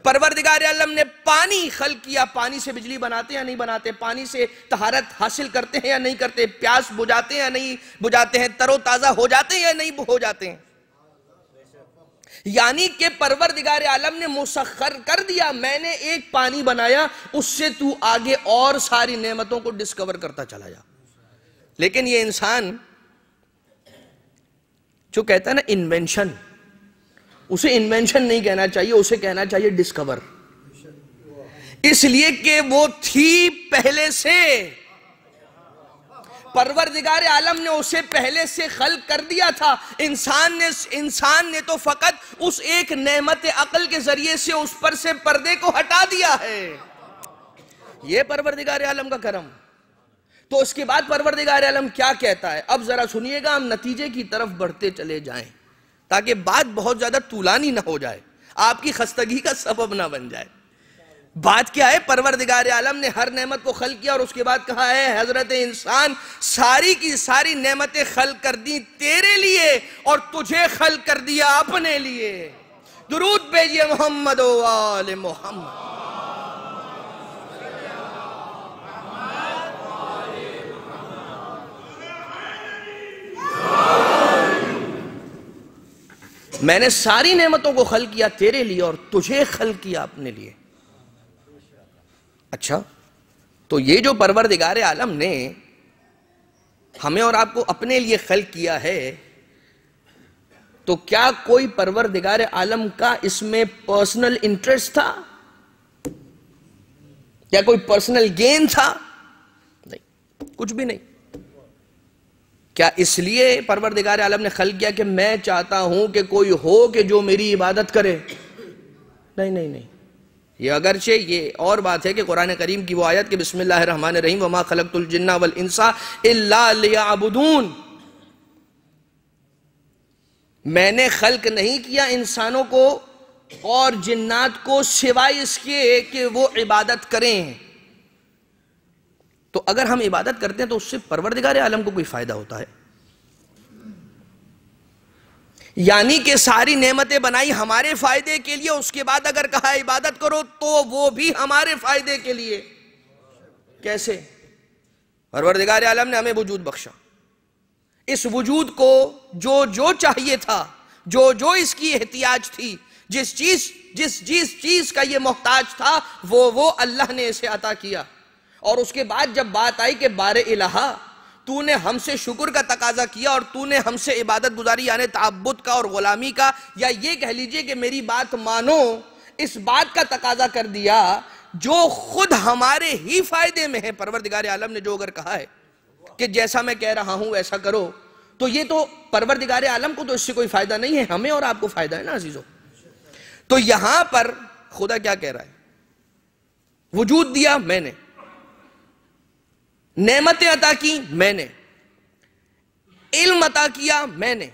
پروردگار عالم نے پانی خلق کیا، پانی سے بجلی بناتے ہیں یا نہیں بناتے؟ پانی سے طہارت حاصل کرتے ہیں یا نہیں کرتے؟ پیاس بجھاتے ہیں یا نہیں بجھاتے ہیں؟ تر و تازہ ہو جاتے ہیں یا نہیں ہو جاتے ہیں؟ یعنی کہ پروردگار عالم نے مسخر کر دیا، میں نے ایک پانی بنایا، اس سے تو آگے اور ساری نعمتوں کو ڈسکور کرتا چلا جا۔ لیکن یہ انسان جو کہتا ہے نا انوینشن، اسے انوینشن نہیں کہنا چاہیے، اسے کہنا چاہیے ڈسکور، اس لیے کہ وہ تھی پہلے سے، پروردگار عالم نے اسے پہلے سے خلق کر دیا تھا۔ انسان نے تو فقط اس ایک نعمت عقل کے ذریعے سے اس پر سے پردے کو ہٹا دیا ہے۔ یہ پروردگار عالم کا کرم۔ تو اس کے بعد پروردگار عالم کیا کہتا ہے؟ اب ذرا سنیے گا، ہم نتیجے کی طرف بڑھتے چلے جائیں تاکہ بات بہت زیادہ طولانی نہ ہو جائے، آپ کی خستگی کا سبب نہ بن جائے۔ بات کیا ہے؟ پروردگار عالم نے ہر نعمت کو خلق کیا اور اس کے بعد کہا ہے حضرت انسان، ساری کی ساری نعمتیں خلق کر دی تیرے لیے اور تجھے خلق کر دیا اپنے لیے۔ درود بھیجئے محمد و آل محمد۔ میں نے ساری نعمتوں کو خلق کیا تیرے لیے اور تجھے خلق کیا اپنے لیے۔ اچھا، تو یہ جو پروردگار عالم نے ہمیں اور آپ کو اپنے لیے خلق کیا ہے، تو کیا کوئی پروردگار عالم کا اس میں پرسنل انٹرسٹ تھا؟ کیا کوئی پرسنل گین تھا؟ نہیں، کچھ بھی نہیں۔ کیا اس لیے پروردگار عالم نے خلق کیا کہ میں چاہتا ہوں کہ کوئی ہو کہ جو میری عبادت کرے؟ نہیں نہیں نہیں، یہ اگرچہ یہ اور بات ہے کہ قرآن کریم کی وہ آیت کہ بسم اللہ الرحمن الرحیم وما خلقت الجن والانس الا لیعبدون، میں نے خلق نہیں کیا انسانوں کو اور جنات کو سوائے اس کے کہ وہ عبادت کریں۔ تو اگر ہم عبادت کرتے ہیں تو اس سے پروردگار عالم کو کوئی فائدہ ہوتا ہے؟ یعنی کہ ساری نعمتیں بنائی ہمارے فائدے کے لیے، اس کے بعد اگر کہا عبادت کرو تو وہ بھی ہمارے فائدے کے لیے۔ کیسے؟ پروردگار عالم نے ہمیں وجود بخشا، اس وجود کو جو چاہیے تھا، جو اس کی احتیاج تھی، جس چیز کا یہ محتاج تھا، وہ اللہ نے اسے عطا کیا۔ اور اس کے بعد جب بات آئی کہ بار الہا تو نے ہم سے شکر کا تقاضا کیا اور تو نے ہم سے عبادت گزاری یعنی تعبد کا اور غلامی کا، یا یہ کہہ لیجئے کہ میری بات مانو، اس بات کا تقاضا کر دیا جو خود ہمارے ہی فائدے میں ہے۔ پروردگار عالم نے جو اگر کہا ہے کہ جیسا میں کہہ رہا ہوں ویسا کرو، تو یہ تو پروردگار عالم کو تو اس سے کوئی فائدہ نہیں ہے، ہمیں اور آپ کو فائدہ ہے نا عزیزو۔ تو یہاں پر خدا کیا کہہ رہا ہے؟ وجود دیا میں نے، نعمتیں عطا کی میں نے، علم عطا کیا میں نے،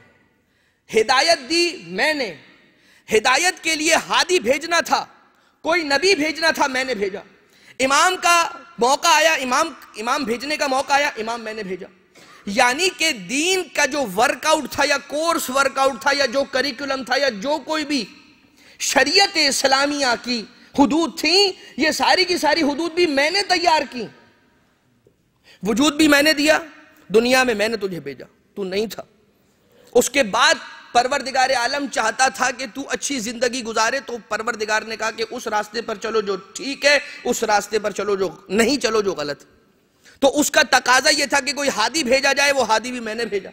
ہدایت دی میں نے، ہدایت کے لیے ہادی بھیجنا تھا، کوئی نبی بھیجنا تھا، میں نے بھیجا، امام کا موقع آیا، امام بھیجنے کا موقع آیا، امام میں نے بھیجا۔ یعنی کہ دین کا جو ورک آؤٹ تھا یا کورس ورک آؤٹ تھا یا جو کریکولم تھا یا جو کوئی بھی شریعت اسلامیہ کی حدود تھیں، یہ ساری کی ساری حدود بھی میں نے تیار کی۔ وجود بھی میں نے دیا، دنیا میں میں نے تجھے بھیجا، تو نہیں تھا۔ اس کے بعد پروردگار عالم چاہتا تھا کہ تو اچھی زندگی گزارے، تو پروردگار نے کہا کہ اس راستے پر چلو جو ٹھیک ہے، اس راستے پر چلو جو نہیں چلو جو غلط۔ تو اس کا تقاضا یہ تھا کہ کوئی ہادی بھیجا جائے، وہ ہادی بھی میں نے بھیجا،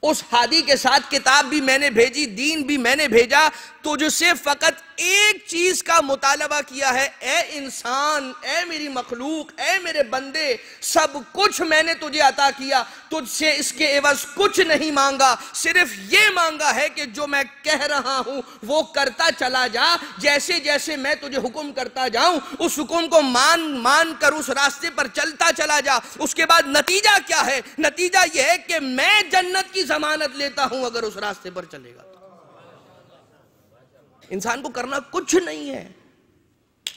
اس ہادی کے ساتھ کتاب بھی میں نے بھیجی، دین بھی میں نے بھیجا۔ تجھ سے فقط ایک چیز کا مطالبہ کیا ہے، اے انسان، اے میری مخلوق، اے میرے بندے، سب کچھ میں نے تجھے عطا کیا، تجھ سے اس کے عوض کچھ نہیں مانگا، صرف یہ مانگا ہے کہ جو میں کہہ رہا ہوں وہ کرتا چلا جا، جیسے جیسے میں تجھے حکم کرتا جاؤں اس حکم کو مان کر اس راستے پر چلتا چلا جا۔ اس کے بعد نتیجہ کیا ہے؟ نتیجہ یہ ہے کہ میں جنت کی ضمانت لیتا ہوں اگر اس راستے پر چلے گا۔ انسان کو کرنا کچھ نہیں ہے،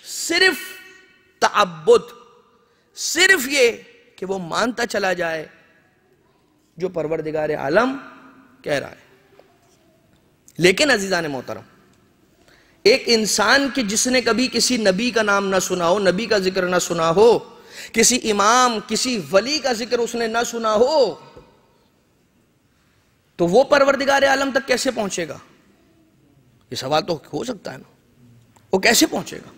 صرف تعبد، صرف یہ کہ وہ مانتا چلا جائے جو پروردگار عالم کہہ رہا ہے۔ لیکن عزیزان محترم، ایک انسان کہ جس نے کبھی کسی نبی کا نام نہ سنا ہو، نبی کا ذکر نہ سنا ہو، کسی امام، کسی ولی کا ذکر اس نے نہ سنا ہو، تو وہ پروردگار عالم تک کیسے پہنچے گا؟ یہ سوال تو ہو سکتا ہے نا، وہ کیسے پہنچے گا؟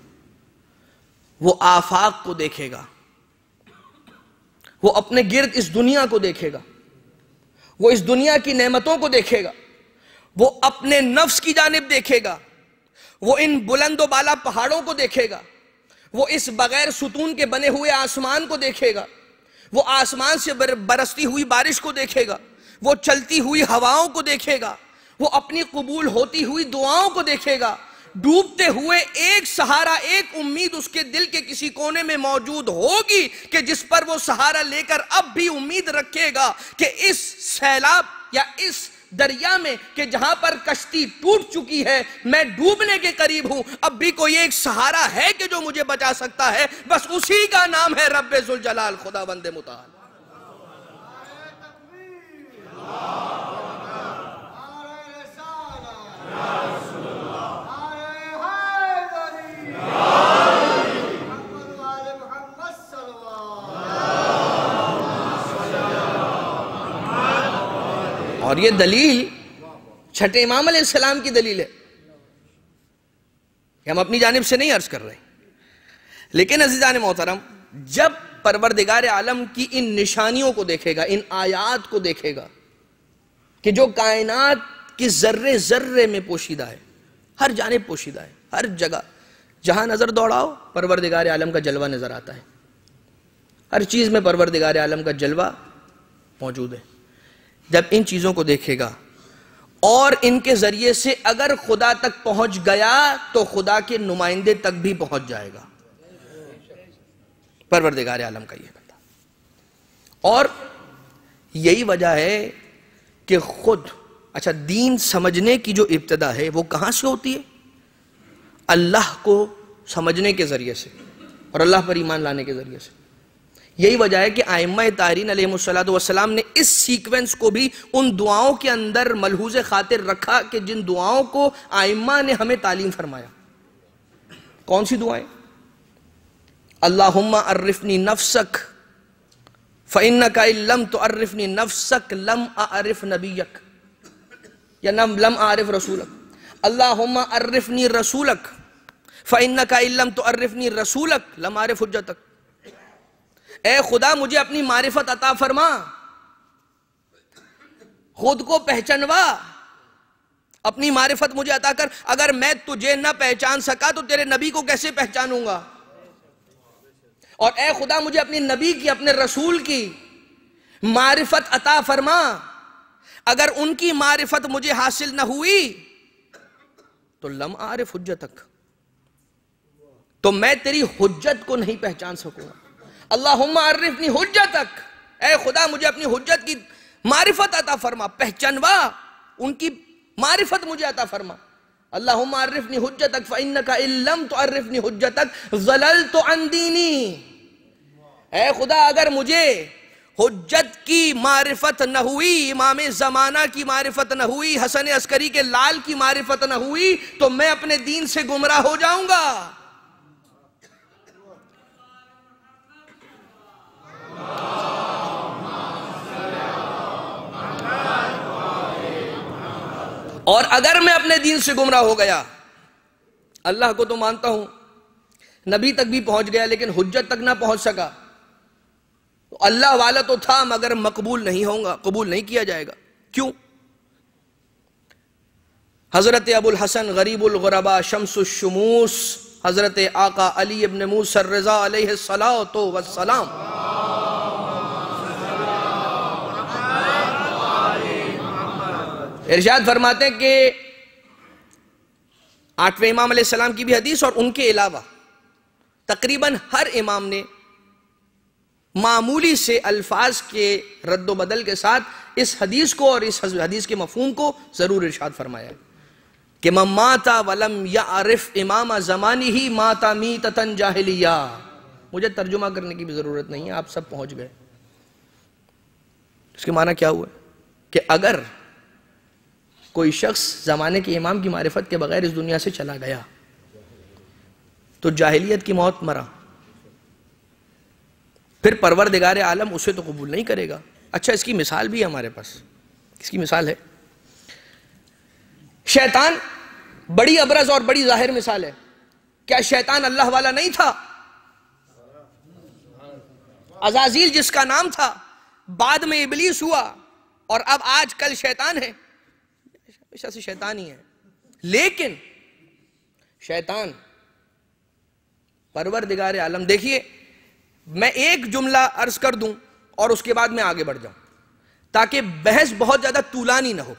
وہ آفاق کو دیکھے گا، وہ اپنے گرد اس دنیا کو دیکھے گا، وہ اس دنیا کی نعمتوں کو دیکھے گا، وہ اپنے نفس کی جانب دیکھے گا، وہ ان بلند و بالا پہاڑوں کو دیکھے گا، وہ اس بغیر ستون کے بنے ہوئے آسمان کو دیکھے گا، وہ آسمان سے برستی ہوئی بارش کو دیکھے گا، وہ چلتی ہوئی ہواؤں کو دیکھے گا، وہ اپنی قبول ہوتی ہوئی دعاؤں کو دیکھے گا، ڈوبتے ہوئے ایک سہارا، ایک امید اس کے دل کے کسی کونے میں موجود ہوگی کہ جس پر وہ سہارا لے کر اب بھی امید رکھے گا کہ اس سیلاب یا اس دریا میں کہ جہاں پر کشتی ٹوٹ چکی ہے، میں ڈوبنے کے قریب ہوں، اب بھی کوئی ایک سہارا ہے کہ جو مجھے بچا سکتا ہے، بس اسی کا نام ہے رب ذوالجلال، خدا بند متعال۔ اور یہ دلیل چھٹے امام علیہ السلام کی دلیل ہے کہ ہم اپنی جانب سے نہیں عرض کر رہے، لیکن عزیزان محترم، جب پروردگار عالم کی ان نشانیوں کو دیکھے گا، ان آیات کو دیکھے گا کہ جو کائنات کی ذرے ذرے میں پوشیدہ ہے، ہر جانب پوشیدہ ہے، ہر جگہ جہاں نظر دوڑاؤ پروردگار عالم کا جلوہ نظر آتا ہے، ہر چیز میں پروردگار عالم کا جلوہ موجود ہے۔ جب ان چیزوں کو دیکھے گا اور ان کے ذریعے سے اگر خدا تک پہنچ گیا تو خدا کے نمائندے تک بھی پہنچ جائے گا، پروردگار عالم کا یہ بتا۔ اور یہی وجہ ہے کہ خود اچھا دین سمجھنے کی جو ابتدا ہے وہ کہاں سے ہوتی ہے؟ اللہ کو سمجھنے کے ذریعے سے اور اللہ پر ایمان لانے کے ذریعے سے۔ یہی وجہ ہے کہ ائمہ طاہرین علیہ السلام نے اس سیکوینس کو بھی ان دعاؤں کے اندر ملحوظ خاطر رکھا کہ جن دعاؤں کو ائمہ نے ہمیں تعلیم فرمایا۔ کون سی دعائیں؟ اللہم عرفنی نفسک، فَإِنَّكَ إِن لَمْ تُعَرِّفْنِي نَفْسَكَ لَمْ أَعْرِفْ نَبِيَّكَ یا لم أعرف رسولک. اللہم عرفنی رسولک فَإِنَّكَ إِن لَمْ تُعَرِّفْنِي رسولک لَمْ أَعْرِفْ حجتک. اے خدا مجھے اپنی معرفت عطا فرما، خود کو پہچانوا، اپنی معرفت مجھے عطا کر. اگر میں تجھے نہ پہچان سکا تو تیرے نبی کو کیسے پہچانوں گا؟ اور اے خدا مجھے اپنی نبی کی، اپنے رسول کی معرفت عطا فرما. اگر ان کی معرفت مجھے حاصل نہ ہوئی تو لم اعرف حجتک، تو میں تیری حجت کو نہیں پہچان سکوں گا. اللہم عرفنی حجتک، اے خدا مجھے اپنی حجت کی معرفت عطا فرما، پہچانوا، ان کی معرفت مجھے عطا فرما. اللہم عرفنی حجتک فإنک ان لم تعرفنی حجتک ضللت عن دینی. اے خدا اگر مجھے حجت کی معرفت نہ ہوئی، امام زمانہ کی معرفت نہ ہوئی، حسن عسکری کے لال کی معرفت نہ ہوئی تو میں اپنے دین سے گمراہ ہو جاؤں گا. اور اگر میں اپنے دین سے گمراہ ہو گیا، اللہ کو تو مانتا ہوں، نبی تک بھی پہنچ گیا لیکن حجت تک نہ پہنچ سکا، تو اللہ والا تو تھا مگر مقبول نہیں ہوگا، قبول نہیں کیا جائے گا. کیوں؟ حضرت ابو الحسن غریب الغرباء شمس الشموس حضرت آقا علی ابن موسیٰ الرضا علیہ السلام ارشاد فرماتے ہیں کہ 8ویں امام علیہ السلام کی بھی حدیث، اور ان کے علاوہ تقریباً ہر امام نے معمولی سے الفاظ کے رد و بدل کے ساتھ اس حدیث کو اور اس حدیث کے مفہوم کو ضرور ارشاد فرمایا ہے کہ من مات ولم یعرف امام زمانہ مات میتۃ جاہلیہ. مجھے ترجمہ کرنے کی بھی ضرورت نہیں ہے، آپ سب پہنچ گئے. اس کے معنی کیا ہوا کہ اگر کوئی شخص زمانے کے امام کی معرفت کے بغیر اس دنیا سے چلا گیا تو جاہلیت کی موت مرا، پھر پروردگار عالم اسے تو قبول نہیں کرے گا. اچھا اس کی مثال بھی ہے ہمارے پاس. اس کی مثال ہے شیطان. بڑی ابرز اور بڑی ظاہر مثال ہے. کیا شیطان اللہ والا نہیں تھا؟ عزازیل جس کا نام تھا بعد میں ابلیس ہوا اور اب آج کل شیطان ہے. ہمیشہ سے شیطان ہی ہے. لیکن شیطان پروردگار عالم، دیکھیے میں ایک جملہ عرض کر دوں اور اس کے بعد میں آگے بڑھ جاؤں تاکہ بحث بہت زیادہ طولانی نہ ہو.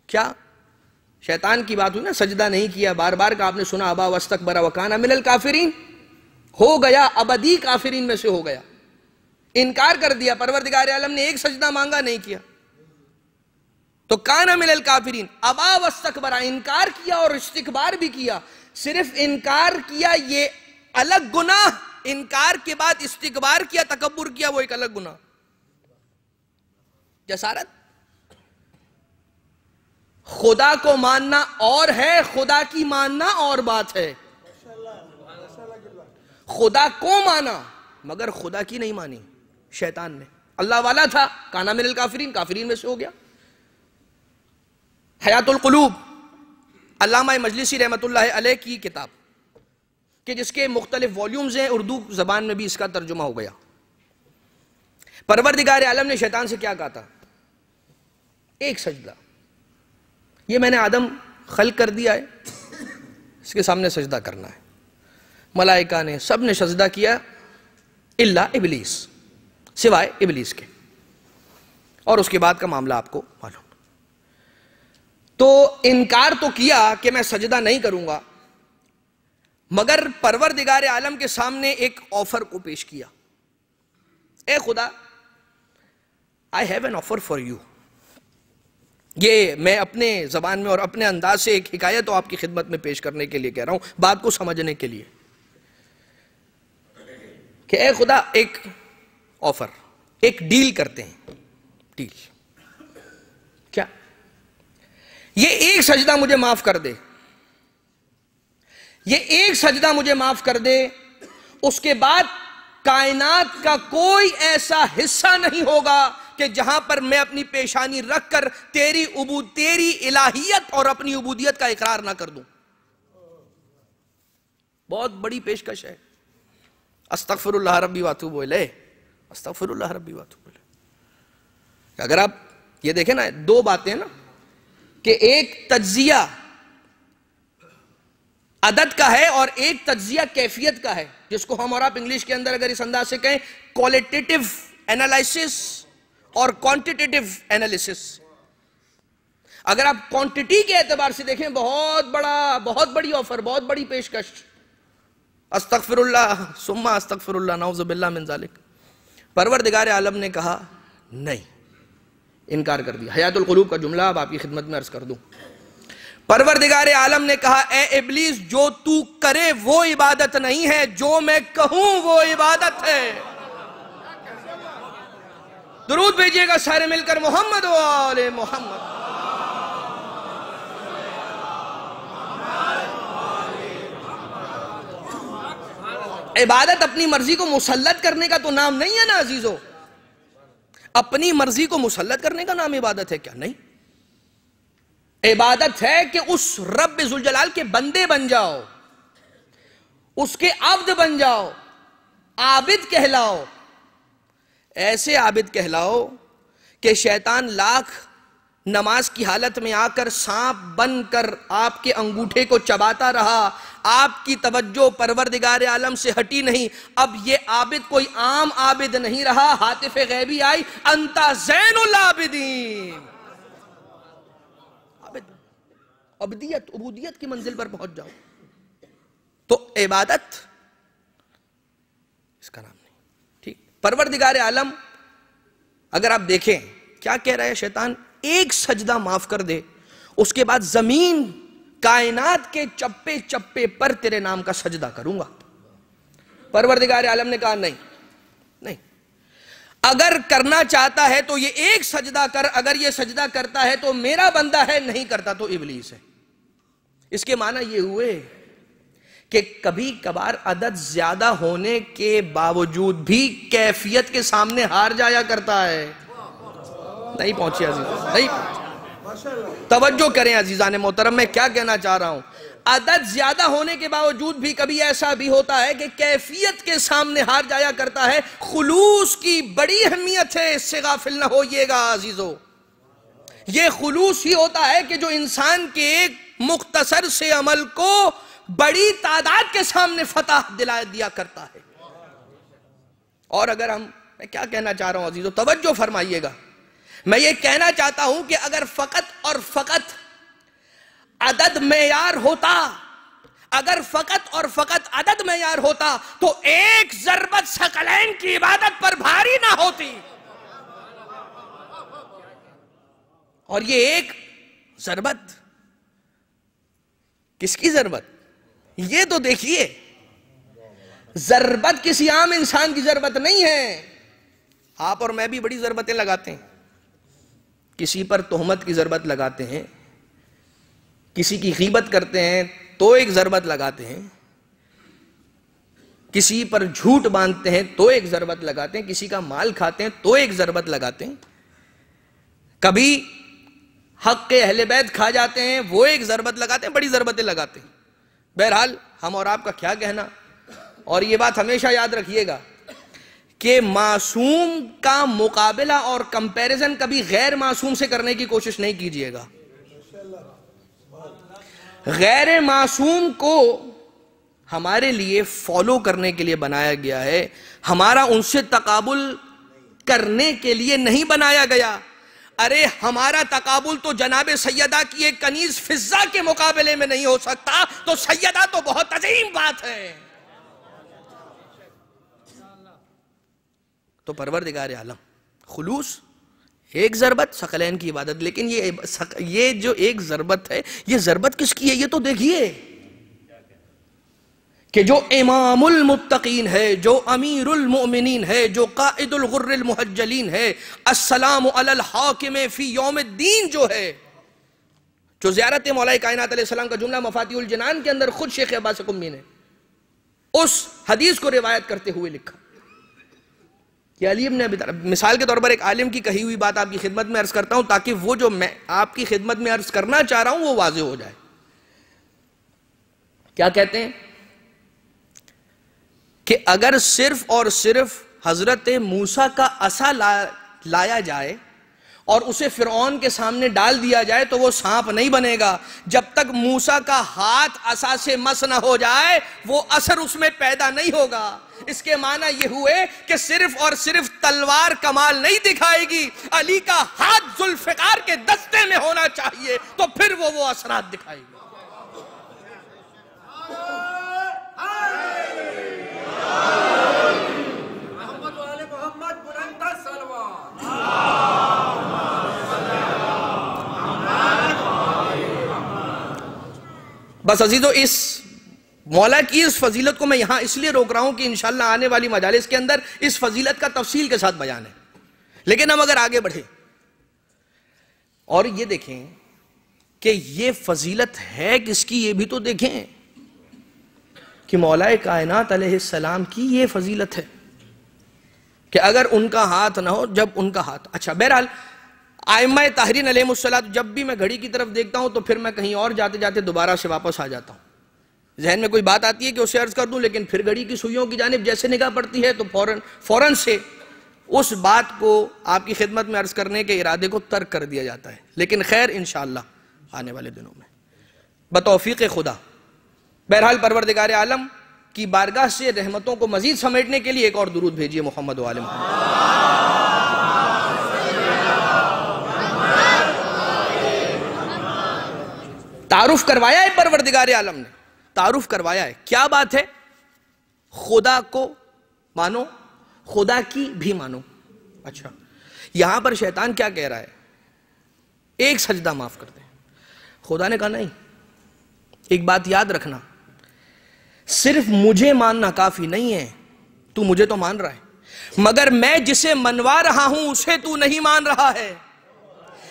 کیا شیطان کی بات ہوئی نا، سجدہ نہیں کیا، بار بار کا آپ نے سنا ابا واستکبر وکان من الکافرین، ہو گیا ابدی کافرین میں سے ہو گیا، انکار کر دیا. پروردگار عالم نے ایک سجدہ مانگا نہیں کیا تو کان من الکافرین. ابا واستکبر، انکار کیا اور استکبار بھی کیا. صرف انکار کیا یہ الگ گناہ، انکار کے بعد استکبار کیا، تکبر کیا، وہ ایک الگ گناہ. جسارت خدا کو ماننا اور ہے، خدا کی ماننا اور بات ہے. خدا کو مانا مگر خدا کی نہیں مانی شیطان نے. اللہ والا تھا، کانا من الکافرین، کافرین میں سے ہو گیا. حیات القلوب علامہ مجلسی رحمۃ اللہ علیہ کی کتاب کہ جس کے مختلف والیومز ہیں، اردو زبان میں بھی اس کا ترجمہ ہو گیا. پروردگار عالم نے شیطان سے کیا کہا تھا؟ ایک سجدہ، یہ میں نے آدم خلق کر دیا ہے، اس کے سامنے سجدہ کرنا ہے. ملائکہ نے سب نے سجدہ کیا الا ابلیس، سوائے ابلیس کے. اور اس کے بعد کا معاملہ آپ کو معلوم. تو انکار تو کیا کہ میں سجدہ نہیں کروں گا، مگر پروردگار عالم کے سامنے ایک آفر کو پیش کیا. اے خدا، I have an offer for you. یہ میں اپنے زبان میں اور اپنے انداز سے ایک حکایت آپ کی خدمت میں پیش کرنے کے لیے کہہ رہا ہوں، بات کو سمجھنے کے لیے کہ اے خدا، ایک آفر، ایک ڈیل کرتے ہیں. ڈیل کیا؟ یہ ایک سجدہ مجھے معاف کر دے، یہ ایک سجدہ مجھے معاف کر دے، اس کے بعد کائنات کا کوئی ایسا حصہ نہیں ہوگا کہ جہاں پر میں اپنی پیشانی رکھ کر تیری الہیت اور اپنی عبودیت کا اقرار نہ کر دوں. بہت بڑی پیشکش ہے. استغفر اللہ ربی واتوب الیہ، استغفر اللہ ربی واتوب الیہ. اگر آپ یہ دیکھیں نا، دو باتیں نا، کہ ایک تجزیہ عدد کا ہے اور ایک تجزیہ کیفیت کا ہے، جس کو ہم اور آپ انگلش کے اندر اگر اس انداز سے کہیں کوالٹیٹیو انالائسس اور کوانٹیٹیو انالیسس. اگر آپ کوانٹٹی کے اعتبار سے دیکھیں، بہت بڑی آفر، بہت بڑی پیشکش. استغفر اللہ ثم استغفر اللہ، نعوذ باللہ من ذالک. پروردگار عالم نے کہا نہیں، انکار کر دیا. حیات القلوب کا جملہ اب آپ کی خدمت میں عرض کر دوں. پروردگار عالم نے کہا اے ابلیس، جو تو کرے وہ عبادت نہیں ہے، جو میں کہوں وہ عبادت ہے. درود بھیجیے گا سارے مل کر، محمد و آل محمد. عبادت اپنی مرضی کو مسلط کرنے کا تو نام نہیں ہے نا عزیزو. اپنی مرضی کو مسلط کرنے کا نام عبادت ہے کیا؟ نہیں. عبادت ہے کہ اس رب ذوالجلال کے بندے بن جاؤ، اس کے عبد بن جاؤ، عابد کہلاؤ. ایسے عابد کہلاؤ کہ شیطان لاکھ نماز کی حالت میں آ کر سانپ بن کر آپ کے انگوٹھے کو چباتا رہا، آپ کی توجہ پروردگار عالم سے ہٹی نہیں. اب یہ عابد کوئی عام عابد نہیں رہا. ہاتف غیبی آئی، انتا زین العابدین. عبدیت، عبودیت کی منزل پر پہنچ جاؤ. تو عبادت اس کا نام نہیں. ٹھیک. پروردگار عالم اگر آپ دیکھیں کیا کہہ رہا ہے شیطان، ایک سجدہ معاف کر دے، اس کے بعد زمین کائنات کے چپے چپے پر تیرے نام کا سجدہ کروں گا. پروردگار عالم نے کہا نہیں نہیں، اگر کرنا چاہتا ہے تو یہ ایک سجدہ کر. اگر یہ سجدہ کرتا ہے تو میرا بندہ ہے، نہیں کرتا تو ابلیس ہے. اس کے معنی یہ ہوئے کہ کبھی کبھار عدد زیادہ ہونے کے باوجود بھی کیفیت کے سامنے ہار جایا کرتا ہے. نہیں پہنچی عزیز، نہیں پہنچی. توجہ کریں عزیزان محترم، میں کیا کہنا چاہ رہا ہوں. عدد زیادہ ہونے کے باوجود بھی کبھی ایسا بھی ہوتا ہے کہ کیفیت کے سامنے ہار جایا کرتا ہے. خلوص کی بڑی اہمیت ہے، اس سے غافل نہ ہوئیے گا عزیزو. یہ خلوص ہی ہوتا ہے کہ جو انسان کے ایک مختصر سے عمل کو بڑی تعداد کے سامنے فتح دلا دیا کرتا ہے. اور اگر میں کیا کہنا چاہ رہا ہوں عزیزو، توجہ فرمائیے گا. میں یہ کہنا چاہتا ہوں کہ اگر فقط اور فقط عدد معیار ہوتا، اگر فقط اور فقط عدد معیار ہوتا تو ایک ضربت ثقلین کی عبادت پر بھاری نہ ہوتی. اور یہ ایک ضربت کس کی ضربت؟ یہ تو دیکھیے، ضربت کسی عام انسان کی ضربت نہیں ہے. آپ اور میں بھی بڑی ضربتیں لگاتے ہیں. کسی پر تہمت کی ضربت لگاتے ہیں، کسی کی غیبت کرتے ہیں تو ایک ضربت لگاتے ہیں، کسی پر جھوٹ باندھتے ہیں تو ایک ضربت لگاتے ہیں، کسی کا مال کھاتے ہیں تو ایک ضربت لگاتے ہیں، کبھی حق کے اہل بیت کھا جاتے ہیں وہ ایک ضربت لگاتے ہیں، بڑی ضربتیں لگاتے ہیں. بہرحال ہم اور آپ کا کیا کہنا. اور یہ بات ہمیشہ یاد رکھیے گا کہ معصوم کا مقابلہ اور کمپیریزن کبھی غیر معصوم سے کرنے کی کوشش نہیں کیجیے گا. غیر معصوم کو ہمارے لیے فالو کرنے کے لیے بنایا گیا ہے، ہمارا ان سے تقابل کرنے کے لیے نہیں بنایا گیا. ارے ہمارا تقابل تو جناب سیدہ کی ایک کنیز فضہ کے مقابلے میں نہیں ہو سکتا، تو سیدہ تو بہت عظیم بات ہے. تو پروردگار عالم خلوص، ایک ضربت ثقلین کی عبادت. لیکن یہ جو ایک ضربت ہے، یہ ضربت کس کی ہے یہ تو دیکھیے کہ جو امام المتقین ہے، جو امیر المؤمنین ہے، جو قائد الغر المحجلین ہے، السلام علی الحاکم فی یوم الدین جو ہے، جو زیارت مولا کائنات علیہ السلام کا جملہ مفاتیح الجنان کے اندر خود شیخ عباس قمی نے اس حدیث کو روایت کرتے ہوئے لکھا کہ علی ابن ابی طالب، مثال کے طور پر ایک عالم کی کہی ہوئی بات آپ کی خدمت میں عرض کرتا ہوں تاکہ وہ جو میں آپ کی خدمت میں عرض کرنا چاہ رہا ہوں وہ واضح ہو جائے. کیا کہتے ہیں کہ اگر صرف اور صرف حضرت موسیٰ کا عصا لایا جائے اور اسے فرعون کے سامنے ڈال دیا جائے تو وہ سانپ نہیں بنے گا. جب تک موسیٰ کا ہاتھ عصا سے مس نہ ہو جائے وہ اثر اس میں پیدا نہیں ہوگا. اس کے معنی یہ ہوئے کہ صرف اور صرف تلوار کمال نہیں دکھائے گی، علی کا ہاتھ ذوالفقار کے دستے میں ہونا چاہیے تو پھر وہ اثرات دکھائے گی. بس عزیزو، اس مولا کی اس فضیلت کو میں یہاں اس لیے روک رہا ہوں کہ انشاءاللہ آنے والی مجالس کے اندر اس فضیلت کا تفصیل کے ساتھ بیان ہے. لیکن ہم اگر آگے بڑھیں اور یہ دیکھیں کہ یہ فضیلت ہے کس کی، یہ بھی تو دیکھیں کہ مولا کائنات علیہ السلام کی یہ فضیلت ہے کہ اگر ان کا ہاتھ نہ ہو، جب ان کا ہاتھ. اچھا، بہرحال ائمہ طاہرین علیہم الصلوۃ، جب بھی میں گھڑی کی طرف دیکھتا ہوں تو پھر میں کہیں اور جاتے جاتے دوبارہ سے واپس آ جاتا ہوں. ذہن میں کوئی بات آتی ہے کہ اسے عرض کر دوں، لیکن پھر گھڑی کی سوئیوں کی جانب جیسے نگاہ پڑتی ہے تو فوراً سے اس بات کو آپ کی خدمت میں عرض کرنے کے ارادے کو ترک کر دیا جاتا ہے. لیکن خیر انشاءاللہ آنے والے دنوں میں بتوفیق خدا. بہرحال پروردگار عالم کی بارگاہ سے رحمتوں کو مزید سمیٹنے کے لیے ایک اور درود بھیجیے محمد و آل محمد. تعارف کروایا ہے پروردگار عالم نے، تعارف کروایا ہے. کیا بات ہے؟ خدا کو مانو، خدا کی بھی مانو. اچھا، یہاں پر شیطان کیا کہہ رہا ہے؟ ایک سجدہ معاف کر دیں. خدا نے کہا نہیں، ایک بات یاد رکھنا، صرف مجھے ماننا کافی نہیں ہے. تو مجھے تو مان رہا ہے مگر میں جسے منوا رہا ہوں اسے تو نہیں مان رہا ہے.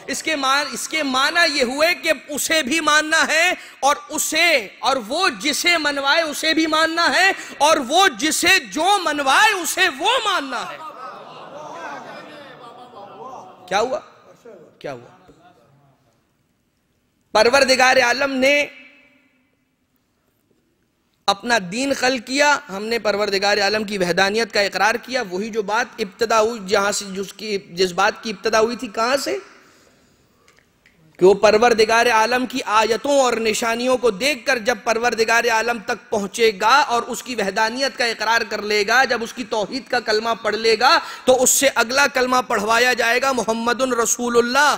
اس کے معنی یہ ہوئے کہ اسے بھی ماننا ہے اور وہ جسے منوائے اسے بھی ماننا ہے اور وہ جسے جو منوائے اسے وہ ماننا ہے. کیا ہوا؟ کیا ہوا؟ پروردگار عالم نے اپنا دین خلق کیا، ہم نے پروردگار عالم کی وحدانیت کا اقرار کیا. وہی جو بات ابتدا ہوئی، جہاں سے جس بات کی ابتدا ہوئی تھی، کہاں سے؟ کہ وہ پروردگار عالم کی آیتوں اور نشانیوں کو دیکھ کر جب پروردگار عالم تک پہنچے گا اور اس کی وحدانیت کا اقرار کر لے گا، جب اس کی توحید کا کلمہ پڑھ لے گا تو اس سے اگلا کلمہ پڑھوایا جائے گا محمد رسول اللہ.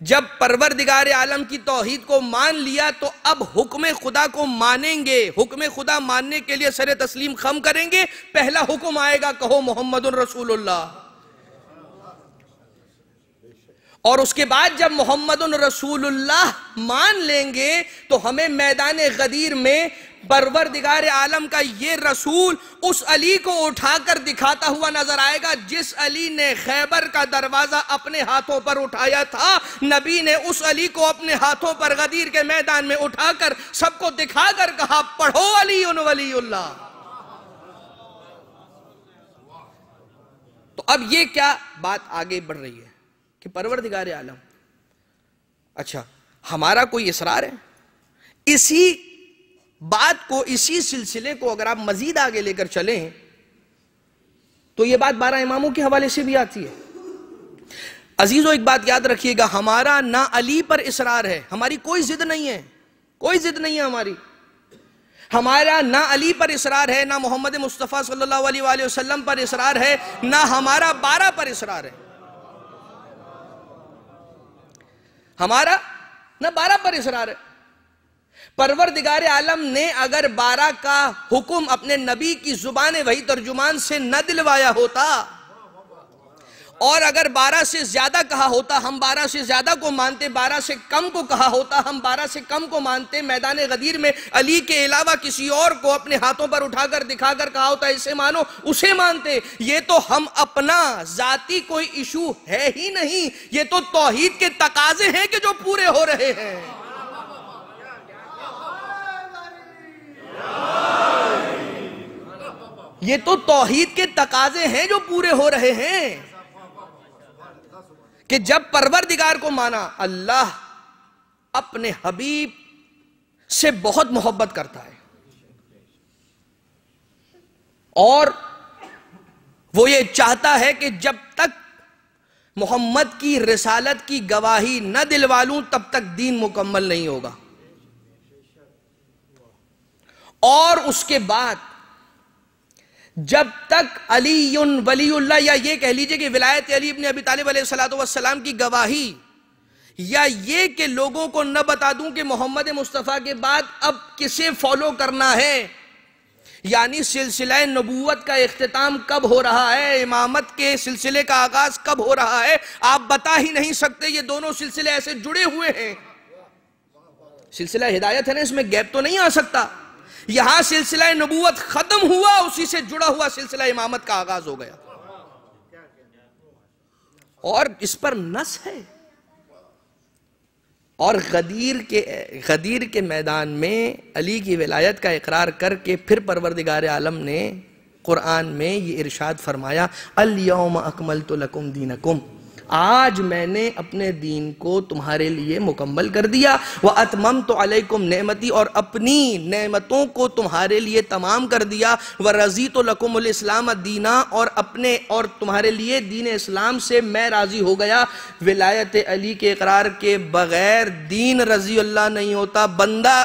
جب پروردگار عالم کی توحید کو مان لیا تو اب حکم خدا کو مانیں گے. حکم خدا ماننے کے لیے سر تسلیم خم کریں گے. پہلا حکم آئے گا، کہو محمد رسول اللہ. اور اس کے بعد جب محمد رسول اللہ مان لیں گے تو ہمیں میدان غدیر میں پروردگار عالم کا یہ رسول اس علی کو اٹھا کر دکھاتا ہوا نظر آئے گا جس علی نے خیبر کا دروازہ اپنے ہاتھوں پر اٹھایا تھا. نبی نے اس علی کو اپنے ہاتھوں پر غدیر کے میدان میں اٹھا کر سب کو دکھا کر کہا، پڑھو علی ولی اللہ. تو اب یہ کیا بات آگے بڑھ رہی ہے کہ پروردگار عالم، اچھا ہمارا کوئی اصرار ہے؟ اسی بات کو، اسی سلسلے کو اگر آپ مزید آگے لے کر چلیں تو یہ بات 12 اماموں کے حوالے سے بھی آتی ہے. عزیزو ایک بات یاد رکھیے گا، ہمارا نہ علی پر اصرار ہے، ہماری کوئی ضد نہیں ہے، کوئی ضد نہیں ہے ہماری. ہمارا نہ علی پر اصرار ہے، نہ محمد مصطفیٰ صلی اللہ علیہ وآلہ وسلم پر اصرار ہے، نہ ہمارا 12 پر اصرار ہے. ہمارا نہ 12 پر اصرار ہے. پروردگار عالم نے اگر 12 کا حکم اپنے نبی کی زبان وحی ترجمان سے نہ دلوایا ہوتا اور اگر 12 سے زیادہ کہا ہوتا، ہم 12 سے زیادہ کو مانتے، 12 سے کم کو کہا ہوتا، ہم 12 سے کم کو مانتے، میدان غدیر میں علی کے علاوہ کسی اور کو اپنے ہاتھوں پر اٹھا کر دکھا کر کہا ہوتا اسے مانو، اسے مانتے. یہ تو ہم اپنا ذاتی کوئی ایشو ہے ہی نہیں، یہ تو توحید کے تقاضے ہیں کہ جو پورے ہو رہے ہیں. یہ تو توحید کے تقاضے ہیں جو پورے ہو رہے ہیں کہ جب پروردگار کو مانا، اللہ اپنے حبیب سے بہت محبت کرتا ہے، اور وہ یہ چاہتا ہے کہ جب تک محمد کی رسالت کی گواہی نہ دلوا لوں تب تک دین مکمل نہیں ہوگا۔ اور اس کے بعد جب تک علی ولی اللہ، یا یہ کہہ لیجئے کہ ولایت علی ابن ابی طالب علیہ السلام کی گواہی، یا یہ کہ لوگوں کو نہ بتا دوں کہ محمد مصطفیٰ کے بعد اب کسے فالو کرنا ہے، یعنی سلسلہ نبوت کا اختتام کب ہو رہا ہے، امامت کے سلسلے کا آغاز کب ہو رہا ہے، آپ بتا ہی نہیں سکتے۔ یہ دونوں سلسلے ایسے جڑے ہوئے ہیں، سلسلہ ہدایت ہے نا، اس میں گیپ تو نہیں آ سکتا۔ یہاں سلسلہ نبوت ختم ہوا، اسی سے جڑا ہوا سلسلہ امامت کا آغاز ہو گیا، اور اس پر نص ہے۔ اور غدیر کے میدان میں علی کی ولایت کا اقرار کر کے پھر پروردگار عالم نے قرآن میں یہ ارشاد فرمایا، الیوم اکملت لکم دینکم، آج میں نے اپنے دین کو تمہارے لیے مکمل کر دیا، وَأَتْمَمْتُ عَلَيْكُمْ نعمتی، اور اپنی نعمتوں کو تمہارے لیے تمام کر دیا، وَرَضِيتُ لَكُمُ الْإِسْلَامَ دِينًا، اور تمہارے لیے دین اسلام سے میں راضی ہو گیا۔ ولایت علی کے اقرار کے بغیر دین رضی اللہ نہیں ہوتا، بندہ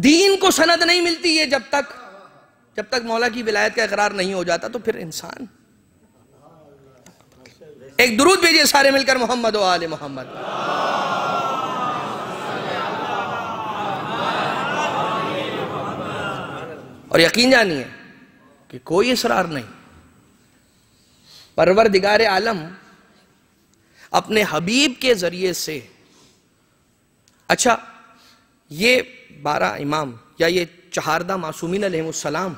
دین کو سند نہیں ملتی ہے جب تک مولا کی ولایت کا اقرار نہیں ہو جاتا۔ تو پھر انسان، ایک درود بھیجئے سارے مل کر، محمد و آل محمد۔ اور یقین جانیے کہ کوئی اصرار نہیں، پروردگار عالم اپنے حبیب کے ذریعے سے، اچھا یہ 12 امام یا یہ 14 معصومین علیہ السلام،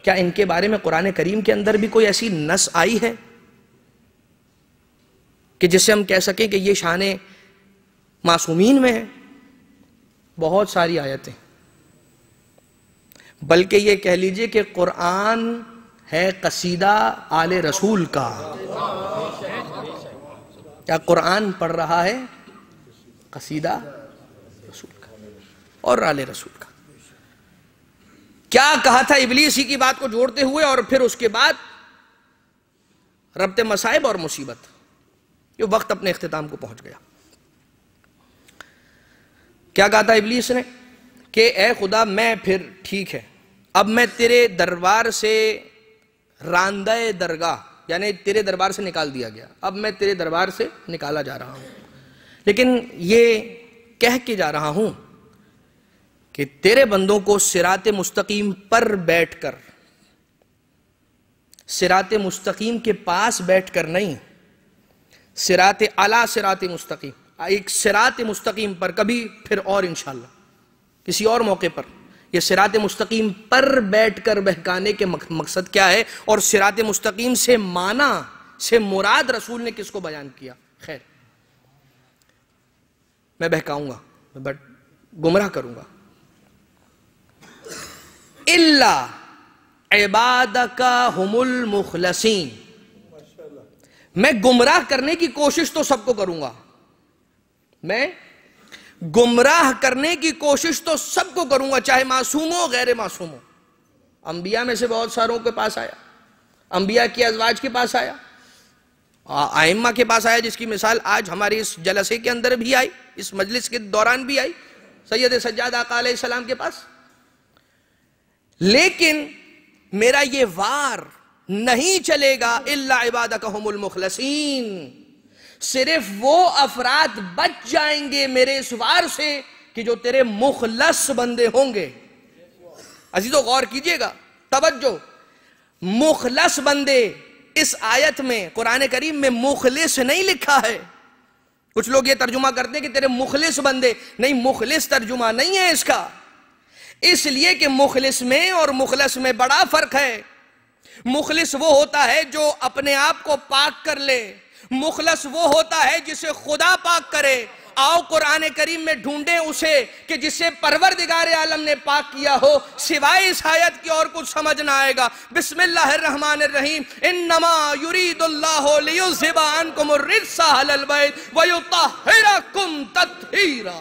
کیا ان کے بارے میں قرآن کریم کے اندر بھی کوئی ایسی نص آئی ہے کہ جس سے ہم کہہ سکیں کہ یہ شان معصومین میں ہے؟ بہت ساری آیتیں، بلکہ یہ کہہ لیجئے کہ قرآن ہے قصیدہ آل رسول کا۔ کیا قرآن پڑھ رہا ہے قصیدہ رسول کا اور آل رسول کا؟ کیا کہا تھا ابلیس ہی کی بات کو جوڑتے ہوئے، اور پھر اس کے بعد ربط مصائب اور مصیبت، یہ وقت اپنے اختتام کو پہنچ گیا۔ کیا کہا تھا ابلیس نے کہ اے خدا، میں پھر ٹھیک ہے، اب میں تیرے دربار سے راندہ درگاہ، یعنی تیرے دربار سے نکال دیا گیا، اب میں تیرے دربار سے نکالا جا رہا ہوں، لیکن یہ کہہ کے جا رہا ہوں کہ تیرے بندوں کو صراط مستقیم پر بیٹھ کر، صراط مستقیم کے پاس بیٹھ کر نہیں، صراط اعلیٰ صراط مستقیم، ایک صراط مستقیم پر، کبھی پھر اور انشاءاللہ کسی اور موقع پر یہ صراط مستقیم پر بیٹھ کر بہکانے کے مقصد کیا ہے، اور صراط مستقیم سے معنی سے مراد رسول نے کس کو بیان کیا؟ خیر، میں بہکاؤں گا، بٹ گمراہ کروں گا۔ إِلَّا عِبَادَكَ هُمُ الْمُخْلَصِينَ، میں گمراہ کرنے کی کوشش تو سب کو کروں گا، میں گمراہ کرنے کی کوشش تو سب کو کروں گا، چاہے معصوم ہو غیر معصوم ہو۔ انبیاء میں سے بہت ساروں کے پاس آیا، انبیاء کی ازواج کے پاس آیا، ائمہ کے پاس آیا، جس کی مثال آج ہماری اس جلسے کے اندر بھی آئی، اس مجلس کے دوران بھی آئی، سید سجاد آقا علیہ السلام کے پاس۔ لیکن میرا یہ وار نہیں چلے گا، الا عبادک ہم المخلصین، صرف وہ افراد بچ جائیں گے میرے اس وار سے کہ جو تیرے مخلص بندے ہوں گے۔ عزیزو غور کیجئے گا، توجہ، مخلص بندے، اس آیت میں قرآن کریم میں مخلص نہیں لکھا ہے۔ کچھ لوگ یہ ترجمہ کرتے ہیں کہ تیرے مخلص بندے، نہیں، مخلص ترجمہ نہیں ہے اس کا، اس لیے کہ مخلص میں اور مخلص میں بڑا فرق ہے۔ مخلص وہ ہوتا ہے جو اپنے آپ کو پاک کر لے، مخلص وہ ہوتا ہے جسے خدا پاک کرے۔ آؤ قرآن کریم میں ڈھونڈیں اسے کہ جسے پروردگار عالم نے پاک کیا ہو، سوائے اس آیت کی اور کچھ سمجھ نہ آئے گا۔ بسم اللہ الرحمن الرحیم، انما یرید اللہ لیذھب عنکم الرجس اہل البیت ویطہرکم تطہیرا۔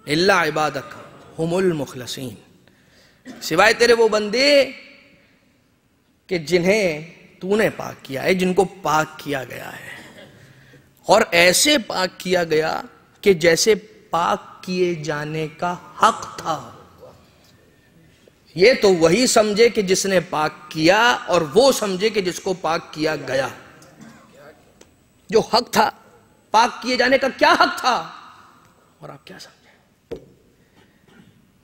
اللہ عبادک ہم المخلصین، سوائے تیرے وہ بندے کہ جنہیں تو نے پاک کیا ہے، جن کو پاک کیا گیا ہے، اور ایسے پاک کیا گیا کہ جیسے پاک کیے جانے کا حق تھا۔ یہ تو وہی سمجھے کہ جس نے پاک کیا، اور وہ سمجھے کہ جس کو پاک کیا گیا۔ جو حق تھا، پاک کیے جانے کا کیا حق تھا، اور آپ کیا سمجھیں؟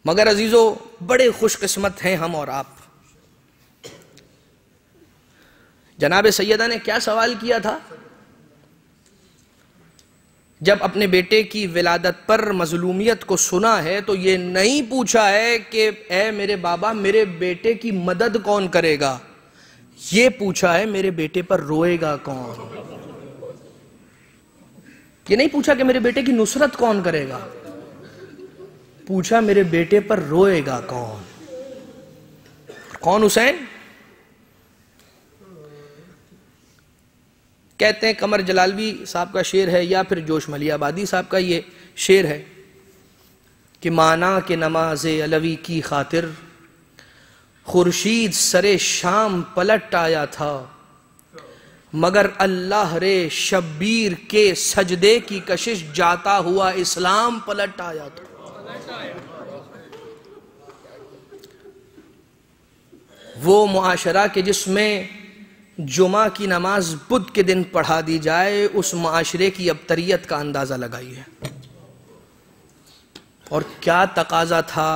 مگر عزیزو، بڑے خوش قسمت ہیں ہم اور آپ۔ جناب سیدہ نے کیا سوال کیا تھا جب اپنے بیٹے کی ولادت پر مظلومیت کو سنا ہے؟ تو یہ نہیں پوچھا ہے کہ اے میرے بابا میرے بیٹے کی مدد کون کرے گا، یہ پوچھا ہے میرے بیٹے پر روئے گا کون۔ یہ نہیں پوچھا کہ میرے بیٹے کی نصرت کون کرے گا، پوچھا میرے بیٹے پر روئے گا کون۔ کون؟ حسین۔ کہتے ہیں قمر جلالوی صاحب کا شعر ہے، یا پھر جوش ملی آبادی صاحب کا یہ شعر ہے کہ مانا کہ نماز علوی کی خاطر خورشید سر شام پلٹ آیا تھا، مگر اللہ رے شبیر کے سجدے کی کشش جاتا ہوا اسلام پلٹ آیا تھا۔ وہ معاشرہ کہ جس میں جمعہ کی نماز بدھ کے دن پڑھا دی جائے، اس معاشرے کی ابتریت کا اندازہ لگائیے۔ اور کیا تقاضا تھا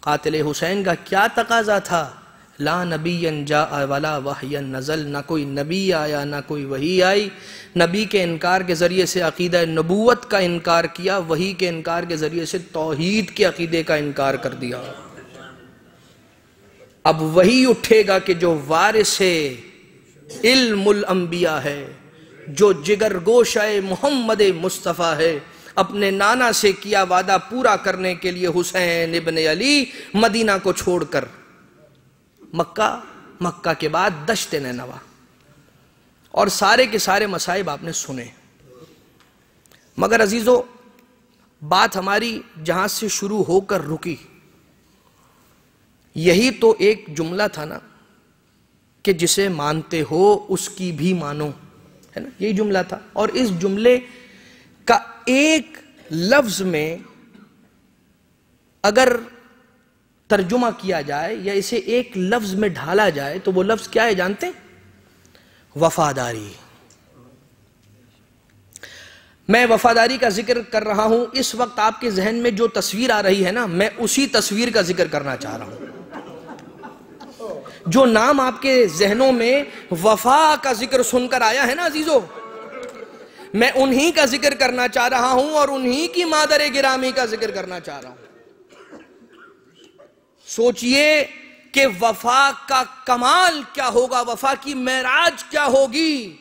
قاتل حسین کا، کیا تقاضا تھا؟ لا نبی جاء ولا وحی نزل، نہ کوئی نبی آیا نہ کوئی وحی آئی۔ نبی کے انکار کے ذریعے سے عقیدہ نبوت کا انکار کیا، وحی کے انکار کے ذریعے سے توحید کے عقیدے کا انکار کر دیا۔ اب وہی اٹھے گا کہ جو وارث علم الانبیاء ہے، جو جگر گوشہ محمد مصطفیٰ ہے۔ اپنے نانا سے کیا وعدہ پورا کرنے کے لیے حسین ابن علی مدینہ کو چھوڑ کر مکہ کے بعد دشت نینوا، اور سارے کے سارے مصائب آپ نے سنے۔ مگر عزیزو، بات ہماری جہاں سے شروع ہو کر رکی، یہی تو ایک جملہ تھا نا کہ جسے مانتے ہو اس کی بھی مانو، ہے نا؟ یہی جملہ تھا۔ اور اس جملے کا ایک لفظ میں اگر ترجمہ کیا جائے یا اسے ایک لفظ میں ڈھالا جائے تو وہ لفظ کیا ہے جانتے ہیں؟ وفاداری۔ میں وفاداری کا ذکر کر رہا ہوں، اس وقت آپ کے ذہن میں جو تصویر آ رہی ہے نا، میں اسی تصویر کا ذکر کرنا چاہ رہا ہوں۔ جو نام آپ کے ذہنوں میں وفا کا ذکر سن کر آیا ہے نا عزیزو، میں انہی کا ذکر کرنا چاہ رہا ہوں، اور انہی کی مادر گرامی کا ذکر کرنا چاہ رہا ہوں۔ سوچئے کہ وفا کا کمال کیا ہوگا، وفا کی معراج کیا ہوگی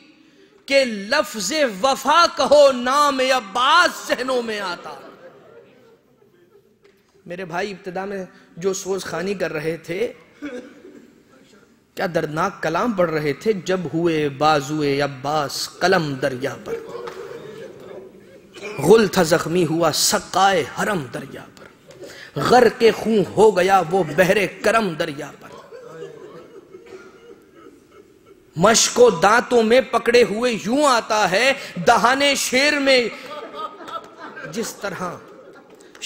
کہ لفظ وفا کہو نام عباس ذہنوں میں آتا۔ میرے بھائی ابتدا میں جو سوز خانی کر رہے تھے، کیا دردناک کلام پڑھ رہے تھے، جب ہوئے بازوئے عباس قلم دریا پر، غل تھا زخمی ہوا سقائے حرم دریا پر، غرق خون ہو گیا وہ بحر کرم دریا پر، مشک و دانتوں میں پکڑے ہوئے یوں آتا ہے دہانے شیر میں جس طرح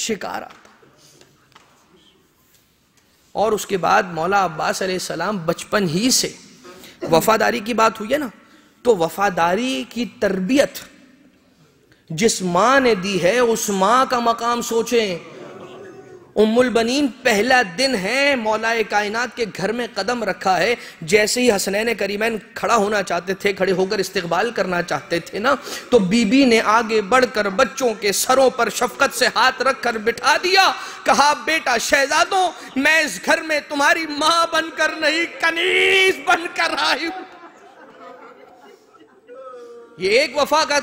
شکار آتا۔ اور اس کے بعد مولا عباس علیہ السلام بچپن ہی سے وفاداری کی بات ہوئی ہے نا، تو وفاداری کی تربیت جس ماں نے دی ہے، اس ماں کا مقام سوچیں، ام البنین پہلا دن ہے مولا کائنات کے گھر میں قدم رکھا ہے، جیسے ہی حسنین کریمین کھڑا ہونا چاہتے تھے، کھڑے ہو کر استقبال کرنا چاہتے تھے نا، تو بی بی نے آگے بڑھ کر بچوں کے سروں پر شفقت سے ہاتھ رکھ کر بٹھا دیا، کہا بیٹا شہزادوں، میں اس گھر میں تمہاری ماں بن کر نہیں، کنیز بن کر آئی ہوں۔ یہ ایک وفا کا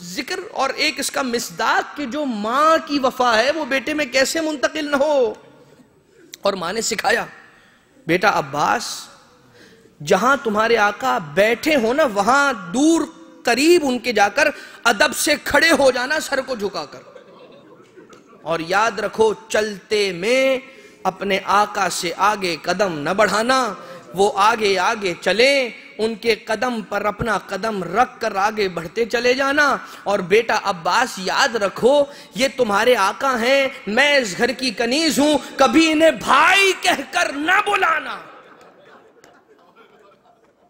ذکر اور ایک اس کا مصداق کہ جو ماں کی وفا ہے وہ بیٹے میں کیسے منتقل نہ ہو۔ اور ماں نے سکھایا، بیٹا عباس، جہاں تمہارے آقا بیٹھے ہو نا وہاں دور قریب ان کے جا کر ادب سے کھڑے ہو جانا سر کو جھکا کر، اور یاد رکھو چلتے میں اپنے آقا سے آگے قدم نہ بڑھانا، وہ آگے آگے چلیں، ان کے قدم پر اپنا قدم رکھ کر آگے بڑھتے چلے جانا۔ اور بیٹا عباس یاد رکھو یہ تمہارے آقا ہیں، میں اس گھر کی کنیز ہوں، کبھی انہیں بھائی کہہ کر نہ بلانا۔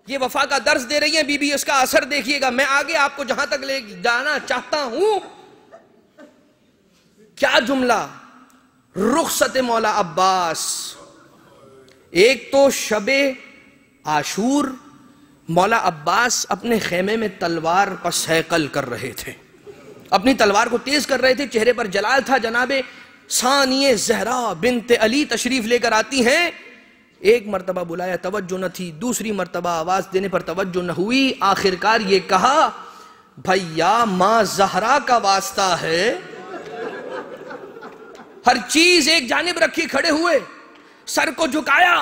یہ وفا کا درس دے رہی ہیں بی بی، اس کا اثر دیکھیے گا۔ میں آگے آپ کو جہاں تک لے جانا چاہتا ہوں، کیا جملہ، رخصت مولا عباس۔ ایک تو شب عاشور مولا عباس اپنے خیمے میں تلوار پر سیقل کر رہے تھے، اپنی تلوار کو تیز کر رہے تھے، چہرے پر جلال تھا۔ جناب ثانیہ زہرا بنت علی تشریف لے کر آتی ہیں، ایک مرتبہ بلایا توجہ نہ تھی، دوسری مرتبہ آواز دینے پر توجہ نہ ہوئی، آخرکار یہ کہا بھیا ماں زہرا کا واسطہ ہے۔ ہر چیز ایک جانب رکھی، کھڑے ہوئے، سر کو جھکایا،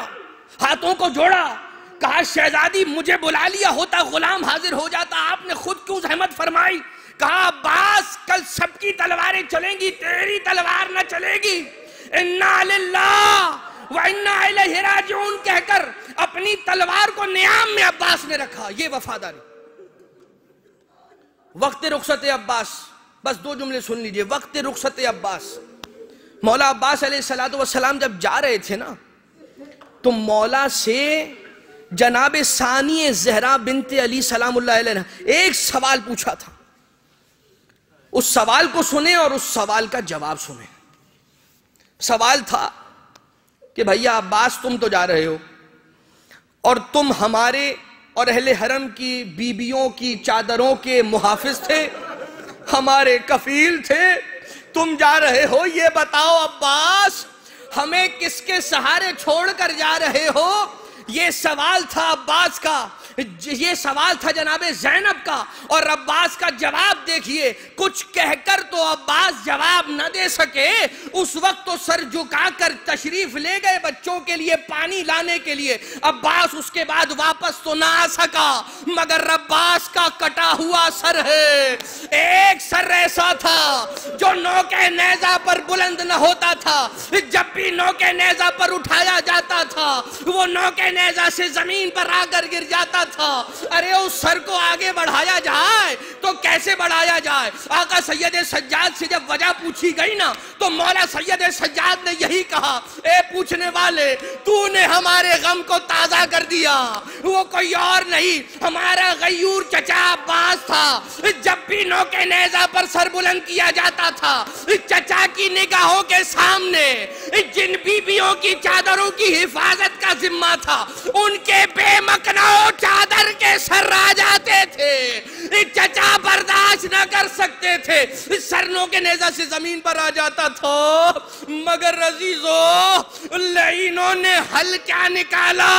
ہاتھوں کو جوڑا، کہا شہزادی مجھے بلا لیا ہوتا غلام حاضر ہو جاتا، آپ نے خود کیوں زحمت فرمائی؟ کہا عباس کل سب کی تلواریں چلیں گی، تیری تلوار نہ چلے گی۔ اِنَّا لِلَّهِ وَإِنَّا إِلَيْهِ رَاجِعُونَ کہہ کر اپنی تلوار کو نیام میں عباس نے رکھا۔ یہ وفاداری۔ وقت رخصت عباس، بس دو جملے سن لیجئے، وقت رخصت عباس۔ مولا عباس علیہ السلام جب جا رہے تھے نا، تو مولا سے جناب ثانیہ زہرا بنت علی سلام اللہ علیہ نے ایک سوال پوچھا تھا، اس سوال کو سنیں اور اس سوال کا جواب سنیں۔ سوال تھا کہ بھیا عباس تم تو جا رہے ہو اور تم ہمارے اور اہل حرم کی بیبیوں کی چادروں کے محافظ تھے، ہمارے کفیل تھے، تم جا رہے ہو، یہ بتاؤ عباس ہمیں کس کے سہارے چھوڑ کر جا رہے ہو؟ یہ سوال تھا عباس کا، یہ سوال تھا جناب زینب کا، اور عباس کا جواب دیکھیے۔ کچھ کہہ کر تو عباس جواب نہ دے سکے، اس وقت تو سر جھکا کر تشریف لے گئے بچوں کے لیے پانی لانے کے لیے۔ عباس اس کے بعد واپس تو نہ آ سکا، مگر عباس کا کٹا ہوا سر ہے۔ ایک سر ایسا تھا جو نوکے نیزہ پر بلند نہ ہوتا تھا، جب بھی نوکے نیزہ پر اٹھایا جاتا تھا وہ نوکے نیزہ سے زمین پر آ کر گر جاتا تھا۔ ارے اس سر کو آگے بڑھایا جائے تو کیسے بڑھایا جائے؟ آقا سید سجاد سے جب وجہ پوچھی گئی نا تو مولا سید سجاد نے یہی کہا، اے پوچھنے والے تو نے ہمارے غم کو تازہ کر دیا، وہ کوئی اور نہیں ہمارا غیور چچا عباس تھا۔ جب بھی نوکے نیزہ پر سر بلند کیا جاتا تھا، چچا کی نگاہوں کے سامنے جن بیبیوں کی چادروں کی حفاظت کا ذمہ تھا ان کے بے مکناؤ چادر کے سر آ جاتے تھے، چچا برداشت نہ کر سکتے تھے، سرنوں کے نیزہ سے زمین پر آ جاتا تھا۔ مگر عزیزو لعینوں نے حل کیا نکالا؟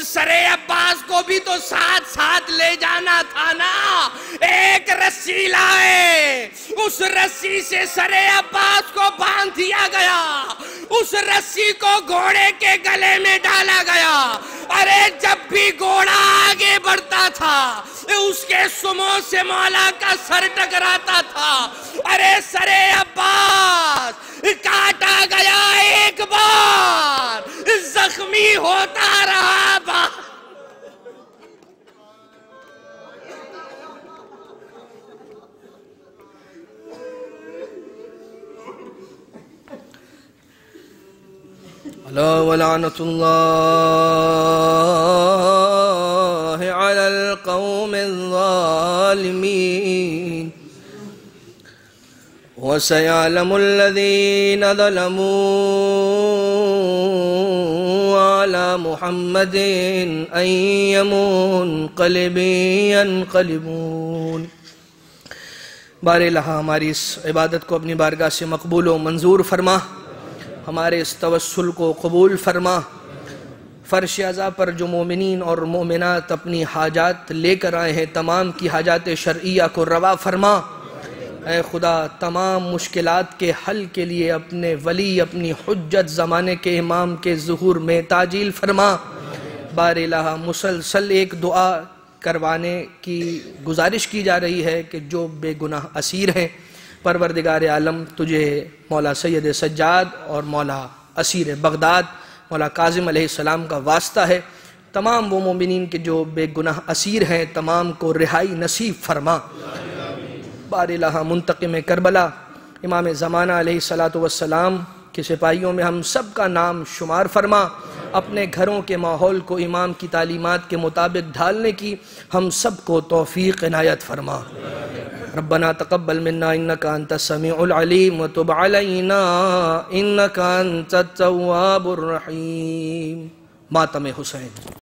سر عباس کو بھی تو ساتھ ساتھ لے جانا تھا نا۔ ایک رسی لائے، اس رسی سے سر عباس کو باندھ دیا گیا، اس رسی کو گھوڑے کے گلے میں ڈالا گیا۔ ارے جب بھی گھوڑا آگے بڑھتا تھا اس کے سموں سے مولا کا سر ٹکراتا تھا۔ ارے سر عباس کاٹا گیا ایک بار، زخمی ہوتا رہا بار۔ وَلَعْنَةُ اللَّهِ عَلَى الْقَوْمِ الظَّالِمِينَ وَسَيَعْلَمُ الَّذِينَ ظَلَمُوا عَلَى مُحَمَّدٍ أَيَّ مُنْقَلِبٍ يَنْقَلِبُونَ۔ بار الہ ہماری اس عبادت کو اپنی بارگاہ سے مقبول و منظور فرما، ہمارے اس توسل کو قبول فرما۔ فرش عزا پر جو مومنین اور مومنات اپنی حاجات لے کر آئے ہیں، تمام کی حاجات شرعیہ کو روا فرما۔ اے خدا، تمام مشکلات کے حل کے لیے اپنے ولی، اپنی حجت زمانے کے امام کے ظہور میں تعجیل فرما۔ بار الہ مسلسل ایک دعا کروانے کی گزارش کی جا رہی ہے کہ جو بے گناہ اسیر ہیں، پروردگار عالم تجھے مولا سید سجاد اور مولا اسیر بغداد مولا کاظم علیہ السلام کا واسطہ ہے۔ تمام وہ مومنین کے جو بے گناہ اسیر ہیں، تمام کو رہائی نصیب فرما۔ بار الہ منتقم کربلا امام زمانہ علیہ السلام کے سپاہیوں میں ہم سب کا نام شمار فرما۔ اپنے گھروں کے ماحول کو امام کی تعلیمات کے مطابق ڈھالنے کی ہم سب کو توفیق عنایت فرما۔ ربنا تقبل منا انک انت السمیع العلیم وتب علینا انک انت التواب الرحیم۔ ماتم حسین۔